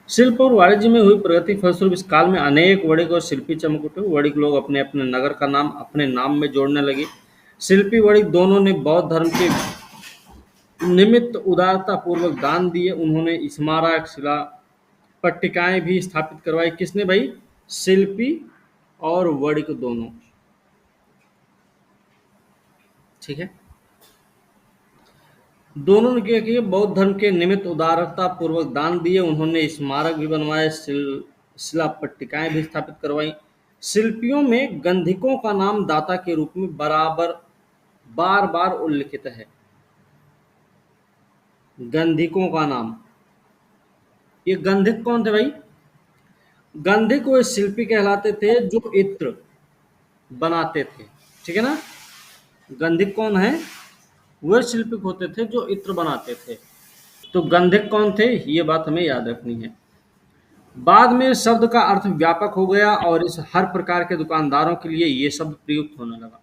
शिल्प और वाणिज्य में हुई प्रगति फलस्वरूप इस काल में अनेक वणिक और शिल्पी चमक उठे। वणिक लोग अपने अपने नगर का नाम अपने नाम में जोड़ने लगे। शिल्पी वणिक दोनों ने बौद्ध धर्म के निमित्त उदारता पूर्वक दान दिए। उन्होंने स्मारक शिला पट्टिकाएं भी स्थापित करवाई। किसने भाई? शिल्पी और वणिक दोनों। ठीक है, दोनों ने क्या किया? बौद्ध धर्म के निमित्त उदारता पूर्वक दान दिए। उन्होंने स्मारक भी बनवाए, शिला पट्टिकाएं भी स्थापित करवाई। शिल्पियों में गंधिकों का नाम दाता के रूप में बार बार उल्लिखित है। गंधिकों का नाम, ये गंधिक कौन थे भाई? गंधिक वो शिल्पी कहलाते थे जो इत्र बनाते थे। ठीक है ना। गंधिक कौन है? वह शिल्पी होते थे जो इत्र बनाते थे। तो गंधक कौन थे, ये बात हमें याद रखनी है। बाद में शब्द का अर्थ व्यापक हो गया और इस हर प्रकार के दुकानदारों के लिए ये शब्द प्रयुक्त होने लगा।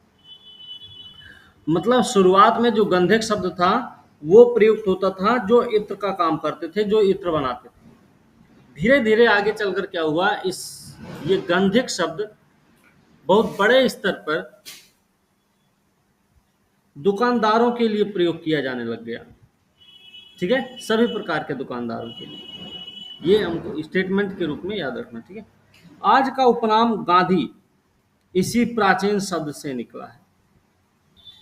मतलब शुरुआत में जो गंधक शब्द था वो प्रयुक्त होता था जो इत्र का काम करते थे, जो इत्र बनाते थे। धीरे धीरे आगे चलकर क्या हुआ, ये गंधक शब्द बहुत बड़े स्तर पर दुकानदारों के लिए प्रयोग किया जाने लग गया। ठीक है, सभी प्रकार के दुकानदारों के लिए, ये हमको स्टेटमेंट के रूप में याद रखना। ठीक है, आज का उपनाम गांधी इसी प्राचीन शब्द से निकला है।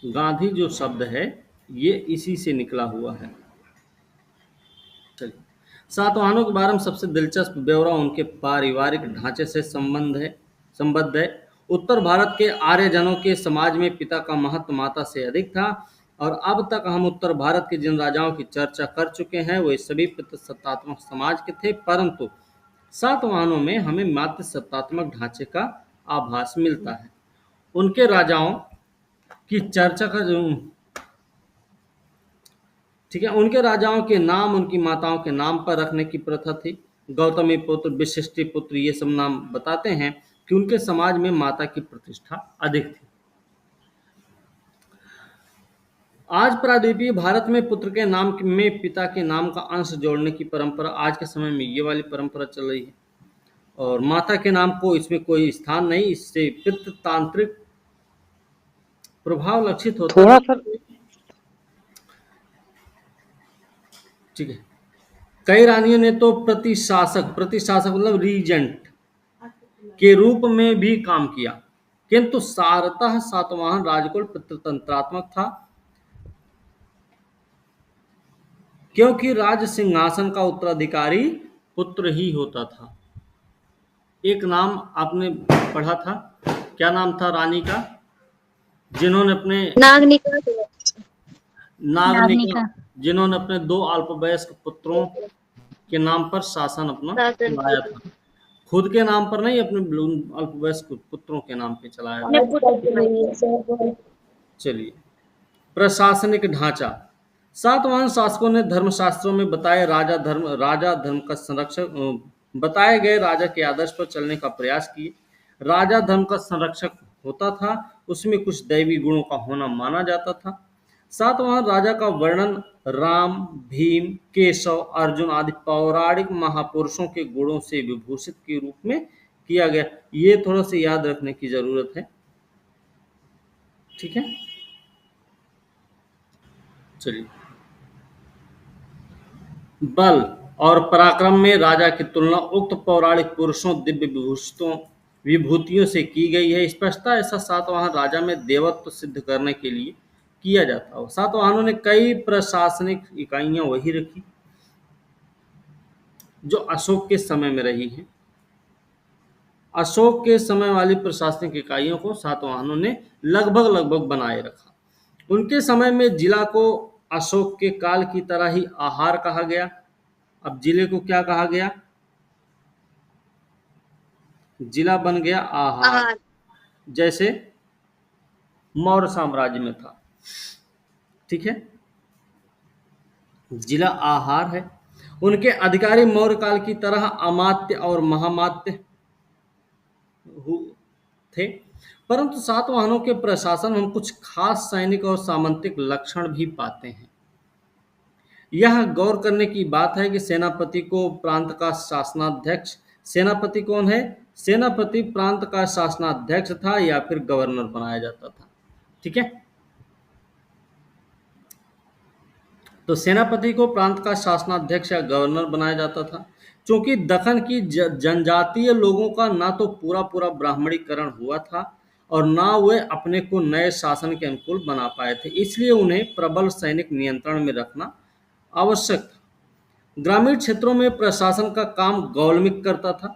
गांधी जो शब्द है ये इसी से निकला हुआ है। चलिए, सातवाहनों के बारे में सबसे दिलचस्प ब्यौरा उनके पारिवारिक ढांचे से संबद्ध है। उत्तर भारत के आर्यजनों के समाज में पिता का महत्व माता से अधिक था, और अब तक हम उत्तर भारत के जिन राजाओं की चर्चा कर चुके हैं वे सभी पितृसत्तात्मक समाज के थे, परंतु सातवाहनों में हमें मातृ सत्तात्मक ढांचे का आभास मिलता है। उनके राजाओं की चर्चा का ठीक है, उनके राजाओं के नाम उनकी माताओं के नाम पर रखने की प्रथा थी। गौतमी पुत्र, वशिष्ठी पुत्र, ये सब नाम बताते हैं कि उनके समाज में माता की प्रतिष्ठा अधिक थी। आज प्रायद्वीपीय भारत में पुत्र के नाम में पिता के नाम का अंश जोड़ने की परंपरा आज के समय में ये वाली परंपरा चल रही है, और माता के नाम को इसमें कोई स्थान नहीं। इससे पितृतांत्रिक प्रभाव लक्षित होता थोड़ा है। सर ठीक है, कई रानियों ने तो प्रतिशासक मतलब रीजेंट के रूप में भी काम किया, किंतु सारतः सातवाहन राजकुल पितृतंत्रात्मक था, क्योंकि राज सिंहासन का उत्तराधिकारी पुत्र ही होता था। एक नाम आपने पढ़ा था, क्या नाम था रानी का, जिन्होंने अपने नागनिका। नागनिका, जिन्होंने अपने 2 अल्पवयस्क पुत्रों के नाम पर शासन अपना शासन चलाया था। खुद के नाम पर नहीं, अपने अल्पवयस्क पुत्रों के नाम पे चलाया था। चलिए, प्रशासनिक ढांचा। सातवाहन शासकों ने धर्मशास्त्रों में बताए राजा धर्म का संरक्षक बताए गए राजा के आदर्श पर चलने का प्रयास किए। राजा धर्म का संरक्षक होता था, उसमें कुछ दैवी गुणों का होना माना जाता था। सातवाहन राजा का वर्णन राम, भीम, केशव, अर्जुन आदि पौराणिक महापुरुषों के गुणों से विभूषित के रूप में किया गया। ये थोड़ा सा याद रखने की जरूरत है। ठीक है, चलिए, बल और पराक्रम में राजा की तुलना उक्त पौराणिक पुरुषों दिव्य विभूतियों से की गई है। स्पष्टता ऐसा सातवाहन राजा में देवत्व सिद्ध करने के लिए किया जाता हो। सातवाहनों ने कई प्रशासनिक इकाइयां वही रखी जो अशोक के समय में रही हैं। अशोक के समय वाली प्रशासनिक इकाइयों को सातवाहनों ने लगभग बनाए रखा। उनके समय में जिला को अशोक के काल की तरह ही आहार कहा गया। अब जिले को क्या कहा गया, जिला बन गया आहार, जैसे मौर्य साम्राज्य में था। ठीक है, जिला आहार है। उनके अधिकारी मौर्य काल की तरह अमात्य और महामात्य थे, परंतु सातवाहनों के प्रशासन में कुछ खास सैनिक और सामंतिक लक्षण भी पाते हैं। यह गौर करने की बात है कि सेनापति को प्रांत का शासनाध्यक्ष, सेनापति कौन है, सेनापति प्रांत का शासनाध्यक्ष था या फिर गवर्नर बनाया जाता था। ठीक है, तो सेनापति को प्रांत का शासनाध्यक्ष या गवर्नर बनाया जाता था। क्योंकि दखन की जनजातीय लोगों का ना तो पूरा ब्राह्मणीकरण हुआ था और ना वे अपने को नए शासन के अनुकूल बना पाए थे, इसलिए उन्हें प्रबल सैनिक नियंत्रण में रखना आवश्यक था। ग्रामीण क्षेत्रों में प्रशासन का काम गौलमिक करता था।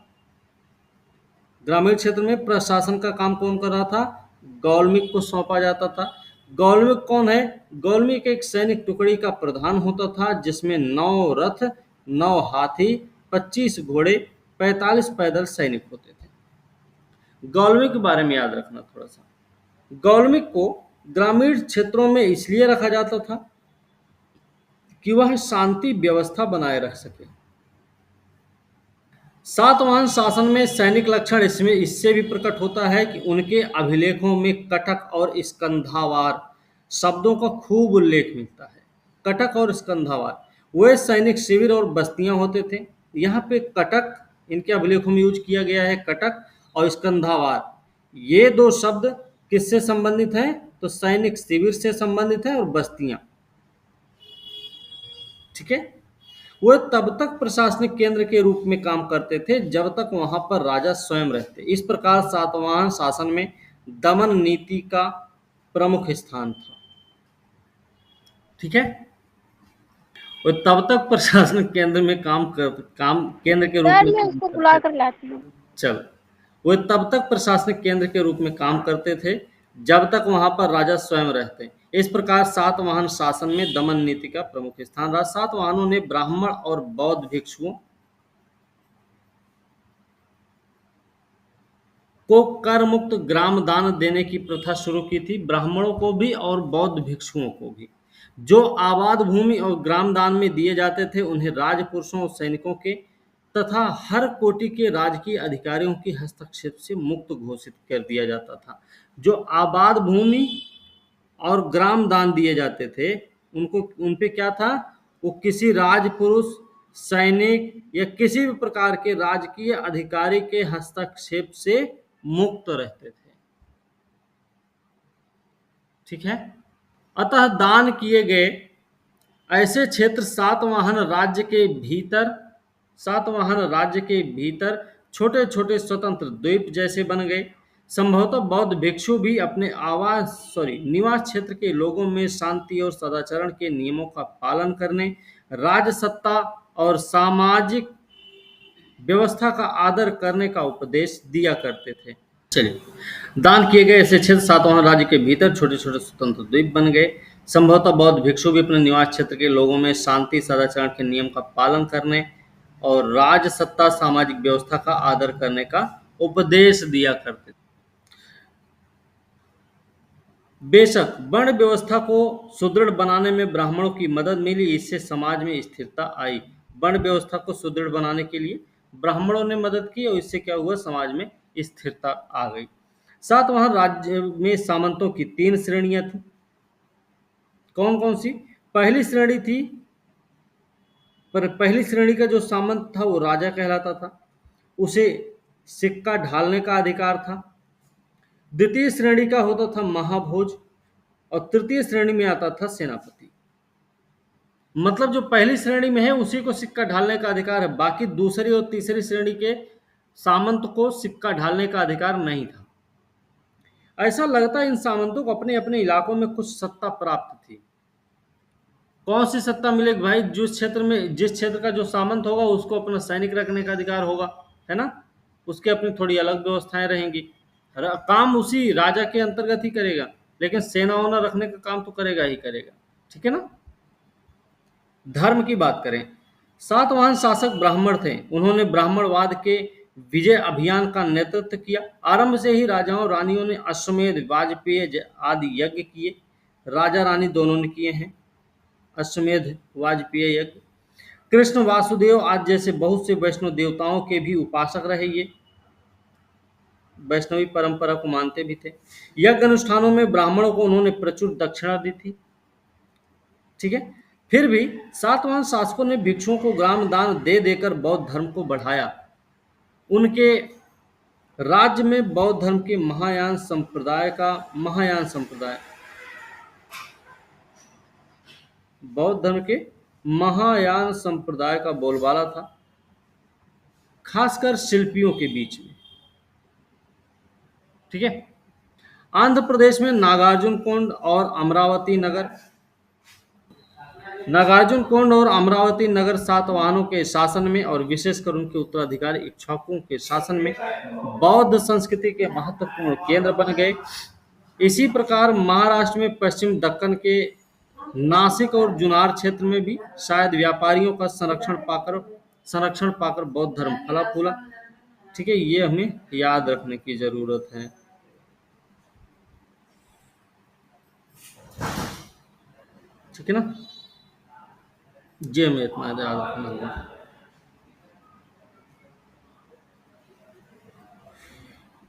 ग्रामीण क्षेत्र में प्रशासन का काम कौन कर रहा था, गौलमिक को सौंपा जाता था। गौलमिक कौन है, गौलमिक एक सैनिक टुकड़ी का प्रधान होता था जिसमें 9 रथ, 9 हाथी, 25 घोड़े, 45 पैदल सैनिक होते थे। गौलमिक के बारे में याद रखना थोड़ा सा। गौलमिक को ग्रामीण क्षेत्रों में इसलिए रखा जाता था कि वह शांति व्यवस्था बनाए रख सके। सातवाहन शासन में सैनिक लक्षण इसमें इससे भी प्रकट होता है कि उनके अभिलेखों में कटक और स्कंधावार शब्दों का खूब उल्लेख मिलता है। कटक और स्कंधावार वे सैनिक शिविर और बस्तियां होते थे। यहाँ पे कटक इनके अभिलेखों में यूज किया गया है, कटक और स्कंधावार। ये दो शब्द किससे संबंधित हैं? तो सैनिक शिविर से संबंधित है और बस्तियां। ठीक है। वह तब तक प्रशासनिक केंद्र के रूप में काम करते थे जब तक वहां पर राजा स्वयं रहते। इस प्रकार सातवाहन शासन में दमन नीति का प्रमुख स्थान था। ठीक है। वह तब तक प्रशासनिक केंद्र में काम केंद्र के रूप सर में मैं काम उसको बुला करते थे। कर लाती हूँ। चलो, वे तब तक प्रशासनिक केंद्र के रूप में काम करते थे जब तक वहां पर राजा स्वयं रहते। इस प्रकार सातवाहन शासन में दमन नीति का प्रमुख स्थान रहा। सातवाहनों ने ब्राह्मण और बौद्ध भिक्षुओं को कर मुक्त ग्राम दान देने की प्रथा शुरू की थी। ब्राह्मणों को भी और बौद्ध भिक्षुओं को भी जो आबाद भूमि और ग्राम दान में दिए जाते थे उन्हें राजपुरुषों और सैनिकों के तथा हर कोटि के राजकीय अधिकारियों के हस्तक्षेप से मुक्त घोषित कर दिया जाता था। जो आबाद भूमि और ग्राम दान दिए जाते थे उनको उन पे क्या था? वो किसी राजपुरुष, सैनिक या किसी भी प्रकार के राजकीय अधिकारी के हस्तक्षेप से मुक्त रहते थे। ठीक है। अतः दान किए गए ऐसे क्षेत्र सातवाहन राज्य के भीतर छोटे छोटे स्वतंत्र द्वीप जैसे बन गए। संभवतः बौद्ध भिक्षु भी अपने निवास क्षेत्र के लोगों में शांति और सदाचरण के नियमों का पालन करने, राजसत्ता और सामाजिक व्यवस्था का आदर करने का उपदेश दिया करते थे। चलिए, दान किए गए ऐसे क्षेत्र सातवाहन राज्य के भीतर छोटे छोटे स्वतंत्र द्वीप बन गए। संभवतः बौद्ध भिक्षु भी अपने निवास क्षेत्र के लोगों में शांति, सदाचरण के नियम का पालन करने और राजसत्ता, सामाजिक व्यवस्था का आदर करने का उपदेश दिया करते थे। बेशक वर्ण व्यवस्था को सुदृढ़ बनाने में ब्राह्मणों की मदद मिली, इससे समाज में स्थिरता आई। वर्ण व्यवस्था को सुदृढ़ बनाने के लिए ब्राह्मणों ने मदद की और इससे क्या हुआ? समाज में स्थिरता आ गई। सातवाहन राज्य में सामंतों की 3 श्रेणियां थी। कौन कौन सी? पहली श्रेणी का जो सामंत था वो राजा कहलाता था, उसे सिक्का ढालने का अधिकार था। द्वितीय श्रेणी का होता था महाभोज और तृतीय श्रेणी में आता था सेनापति। मतलब जो पहली श्रेणी में है उसी को सिक्का ढालने का अधिकार है, बाकी दूसरी और तीसरी श्रेणी के सामंत को सिक्का ढालने का अधिकार नहीं था। ऐसा लगता है इन सामंतों को अपने अपने इलाकों में कुछ सत्ता प्राप्त थी। कौन सी सत्ता मिलेगी भाई? जिस क्षेत्र का जो सामंत होगा उसको अपना सैनिक रखने का अधिकार होगा, है ना। उसके अपनी थोड़ी अलग व्यवस्थाएं रहेंगी। काम उसी राजा के अंतर्गत ही करेगा, लेकिन सेना वोना रखने का काम तो करेगा ही करेगा। ठीक है ना। धर्म की बात करें, सातवाहन शासक ब्राह्मण थे। उन्होंने ब्राह्मणवाद के विजय अभियान का नेतृत्व किया। आरंभ से ही राजाओं रानियों ने अश्वमेध, वाजपेय आदि यज्ञ किए। राजा रानी दोनों ने किए हैं अश्वमेध, वाजपेय यज्ञ। कृष्ण, वासुदेव आदि जैसे बहुत से वैष्णव देवताओं के भी उपासक रहे। ये वैष्णवी परंपरा को मानते भी थे। यज्ञ अनुष्ठानों में ब्राह्मणों को उन्होंने प्रचुर दक्षिणा दी थी। ठीक है। फिर भी सातवाहन शासकों ने भिक्षुओं को ग्राम दान दे देकर बौद्ध धर्म को बढ़ाया। उनके राज्य में बौद्ध धर्म के महायान संप्रदाय का बोलबाला था, खासकर शिल्पियों के बीच में। ठीक है। आंध्र प्रदेश में नागार्जुन कोंड और अमरावती नगर सातवाहनों के शासन में और विशेषकर उनके उत्तराधिकारी इक्ष्वाकुओं के शासन में बौद्ध संस्कृति के महत्वपूर्ण केंद्र बन गए। इसी प्रकार महाराष्ट्र में पश्चिम दक्कन के नासिक और जुनार क्षेत्र में भी शायद व्यापारियों का संरक्षण पाकर बौद्ध धर्म फला फूला। ठीक है। ये हमें याद रखने की जरूरत है। ठीक है ना। ये हमें इतना याद रखना होगा।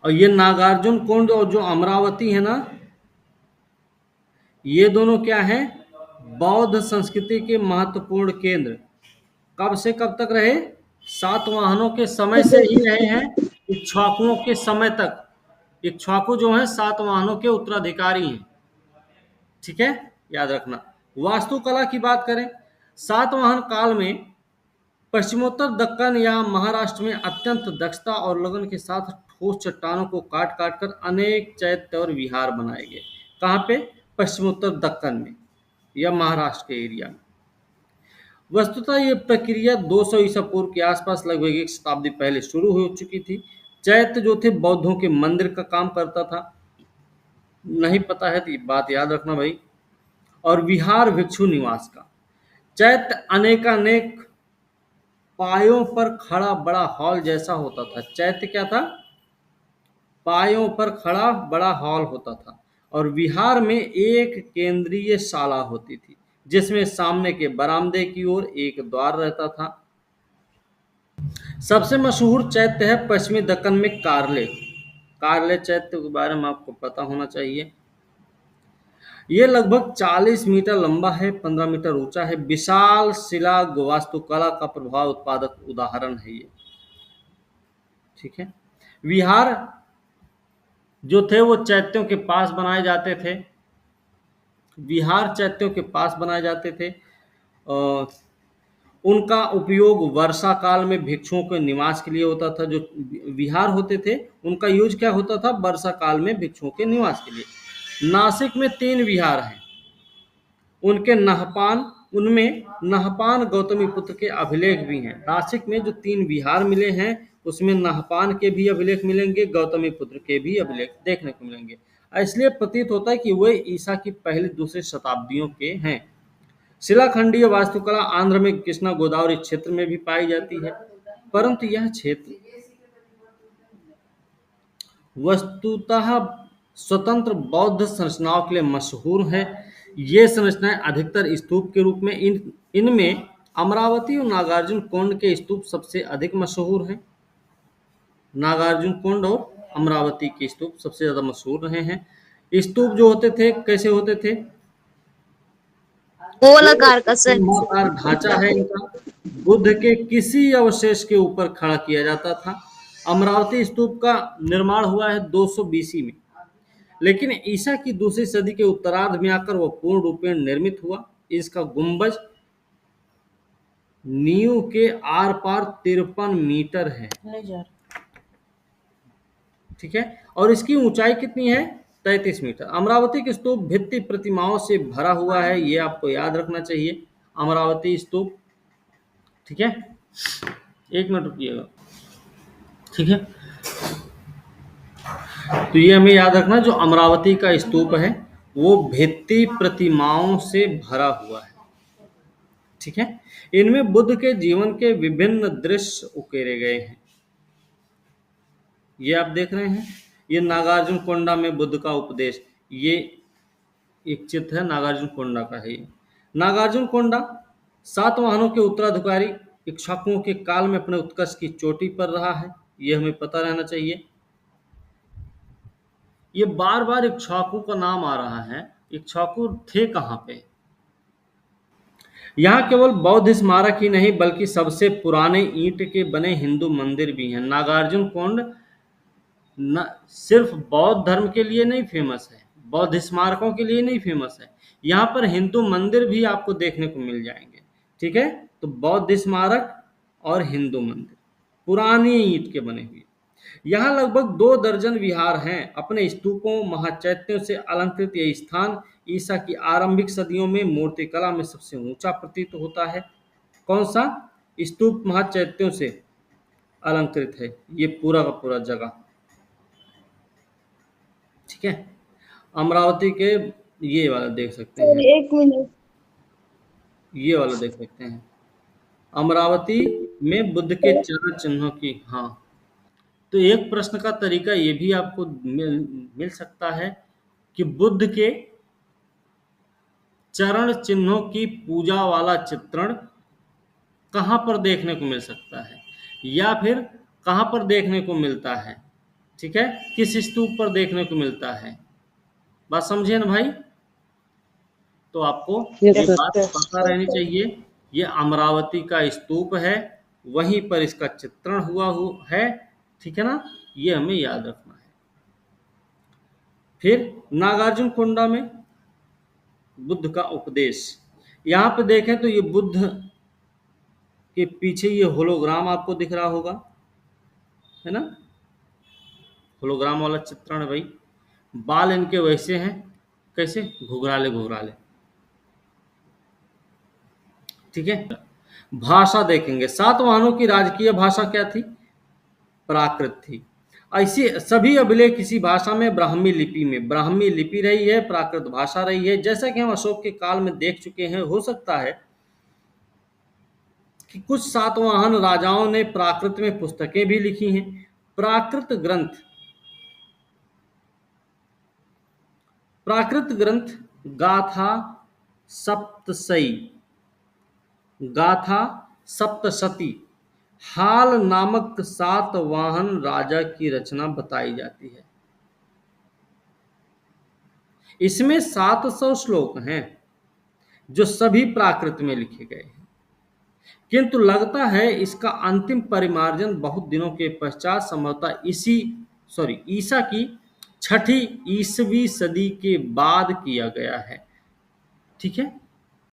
और ये नागार्जुन कुंड और जो अमरावती है ना, ये दोनों क्या है, बौद्ध संस्कृति के महत्वपूर्ण केंद्र कब से कब तक रहे, सातवाहनों के समय से ही रहे हैं, इक्ष्वाकुओं के समय तक। इक्ष्वाकु जो है सातवाहनों के उत्तराधिकारी हैं, ठीक है, याद रखना। वास्तुकला की बात करें, सातवाहन काल में पश्चिमोत्तर दक्कन या महाराष्ट्र में अत्यंत दक्षता और लगन के साथ ठोस चट्टानों को काट काट कर अनेक चैत्य और विहार बनाए गए। कहाँ पे, पश्चिमोत्तर दक्कन में या महाराष्ट्र के एरिया में। वस्तुतः ये प्रक्रिया 200 ईसा पूर्व के आसपास लगभग एक शताब्दी पहले शुरू हो चुकी थी। चैत्य जो थे बौद्धों के मंदिर का काम करता था, नहीं पता है तो ये बात याद रखना भाई। और विहार भिक्षु निवास का। चैत्य अनेकानेक पायों पर खड़ा बड़ा हॉल जैसा होता था। चैत्य क्या था, पायों पर खड़ा बड़ा हॉल होता था। और विहार में एक केंद्रीय शाला होती थी जिसमें सामने के बरामदे की ओर एक द्वार रहता था। सबसे मशहूर चैत्य है पश्चिमी दक्कन में कार्ले। कार्ले चैत्य के बारे में आपको पता होना चाहिए। ये लगभग 40 मीटर लंबा है, 15 मीटर ऊंचा है। विशाल शिला वास्तुकला का प्रभाव उत्पादक उदाहरण है ये, ठीक है। विहार जो थे वो चैत्यों के पास बनाए जाते थे। विहार चैत्यों के पास बनाए जाते थे। और उनका उपयोग वर्षा काल में भिक्षुओं के निवास के लिए होता था। जो विहार होते थे उनका यूज क्या होता था, वर्षा काल में भिक्षुओं के निवास के लिए। नासिक में 3 विहार हैं। उनमें नहपान गौतमी पुत्र के अभिलेख भी हैं। नासिक में जो 3 विहार मिले हैं उसमें नहपान के भी अभिलेख मिलेंगे, गौतमी पुत्र के भी अभिलेख देखने को मिलेंगे। इसलिए प्रतीत होता है कि वे ईसा की पहली दूसरी शताब्दियों के हैं। शिलाखंडीय वास्तुकला आंध्र में कृष्णा गोदावरी क्षेत्र में भी पाई जाती है, परंतु यह क्षेत्र वस्तुतः स्वतंत्र बौद्ध संरचनाओं के लिए मशहूर है। ये संरचनाएं अधिकतर स्तूप के रूप में, इनमें अमरावती और नागार्जुन कोंड के स्तूप सबसे अधिक मशहूर हैं। नागार्जुन कोंड और अमरावती के स्तूप सबसे ज्यादा मशहूर रहे हैं। स्तूप जो होते थे कैसे होते थे, गोलाकार का सर। गोलाकार ढांचा है इनका। बुद्ध के किसी अवशेष के ऊपर खड़ा किया जाता था। अमरावती स्तूप का निर्माण हुआ है 200 बीसी में, लेकिन ईसा की दूसरी सदी के उत्तरार्ध में आकर वह पूर्ण रूपेण निर्मित हुआ। इसका गुंबज नींव के आर पार 53 मीटर है, ठीक है। और इसकी ऊंचाई कितनी है, 33 मीटर। अमरावती के स्तूप भित्ति प्रतिमाओं से भरा हुआ है, ये आपको याद रखना चाहिए। अमरावती स्तूप, ठीक है। 1 मिनट रुकिएगा, ठीक है। तो ये हमें याद रखना, जो अमरावती का स्तूप है वो भित्ति प्रतिमाओं से भरा हुआ है, ठीक है। इनमें बुद्ध के जीवन के विभिन्न दृश्य उकेरे गए हैं। ये आप देख रहे हैं, ये नागार्जुन कोंडा में बुद्ध का उपदेश, ये एक चित्र है नागार्जुन कोंडा का है। ये नागार्जुन कोंडा सातवाहनों के उत्तराधिकारी इक्ष्वाकुओं के काल में अपने उत्कर्ष की चोटी पर रहा है, ये हमें पता रहना चाहिए। ये बार बार इक्ष्वाकु का नाम आ रहा है, इक्ष्वाकु थे कहाँ पे। यहाँ केवल बौद्ध स्मारक ही नहीं बल्कि सबसे पुराने ईंट के बने हिंदू मंदिर भी हैं। नागार्जुन कोंड न सिर्फ बौद्ध धर्म के लिए नहीं फेमस है, बौद्ध स्मारकों के लिए नहीं फेमस है, यहाँ पर हिंदू मंदिर भी आपको देखने को मिल जाएंगे, ठीक है। तो बौद्ध स्मारक और हिंदू मंदिर पुरानी ईंट के बने हुए। यहाँ लगभग 2 दर्जन विहार हैं। अपने स्तूपों महाचैत्यों से अलंकृत यह स्थान ईसा की आरंभिक सदियों में मूर्तिकला में सबसे ऊंचा प्रतीत होता है। कौन सा स्तूप महाचैत्यों से अलंकृत है, ये पूरा का पूरा जगह, ठीक है। अमरावती के ये वाला देख सकते सर हैं, 1 मिनट। ये वाला देख सकते हैं, अमरावती में बुद्ध के चरण चिन्हों की। हाँ, तो एक प्रश्न का तरीका ये भी आपको मिल सकता है कि बुद्ध के चरण चिन्हों की पूजा वाला चित्रण कहाँ पर देखने को मिल सकता है, या फिर कहाँ पर देखने को मिलता है, ठीक है, किस स्तूप पर देखने को मिलता है। बात समझे ना भाई? तो आपको ये बात पता रहनी चाहिए, ये अमरावती का स्तूप है, वहीं पर इसका चित्रण हुआ है, ठीक है ना, ये हमें याद रखना है। फिर नागार्जुन कोंडा में बुद्ध का उपदेश, यहाँ पे देखें तो ये बुद्ध के पीछे ये होलोग्राम आपको दिख रहा होगा, है ना, होलोग्राम वाला चित्रण है भाई। बाल इनके वैसे हैं, कैसे, घुघराले घुघराले, ठीक है। भाषा देखेंगे, सातवाहनों की राजकीय भाषा क्या थी, प्राकृत थी। ऐसी सभी अभिलेख किसी भाषा में ब्राह्मी लिपि रही है, प्राकृत भाषा रही है। जैसा कि हम अशोक के काल में देख चुके हैं, हो सकता है कि कुछ सातवाहन राजाओं ने प्राकृत में पुस्तकें भी लिखी हैं। प्राकृत ग्रंथ गाथा सप्तशती हाल नामक सातवाहन राजा की रचना बताई जाती है। इसमें 700 श्लोक हैं जो सभी प्राकृत में लिखे गए हैं, किंतु लगता है इसका अंतिम परिमार्जन बहुत दिनों के पश्चात संभवतः ईसा की 6वीं ईसवी सदी के बाद किया गया है, ठीक है।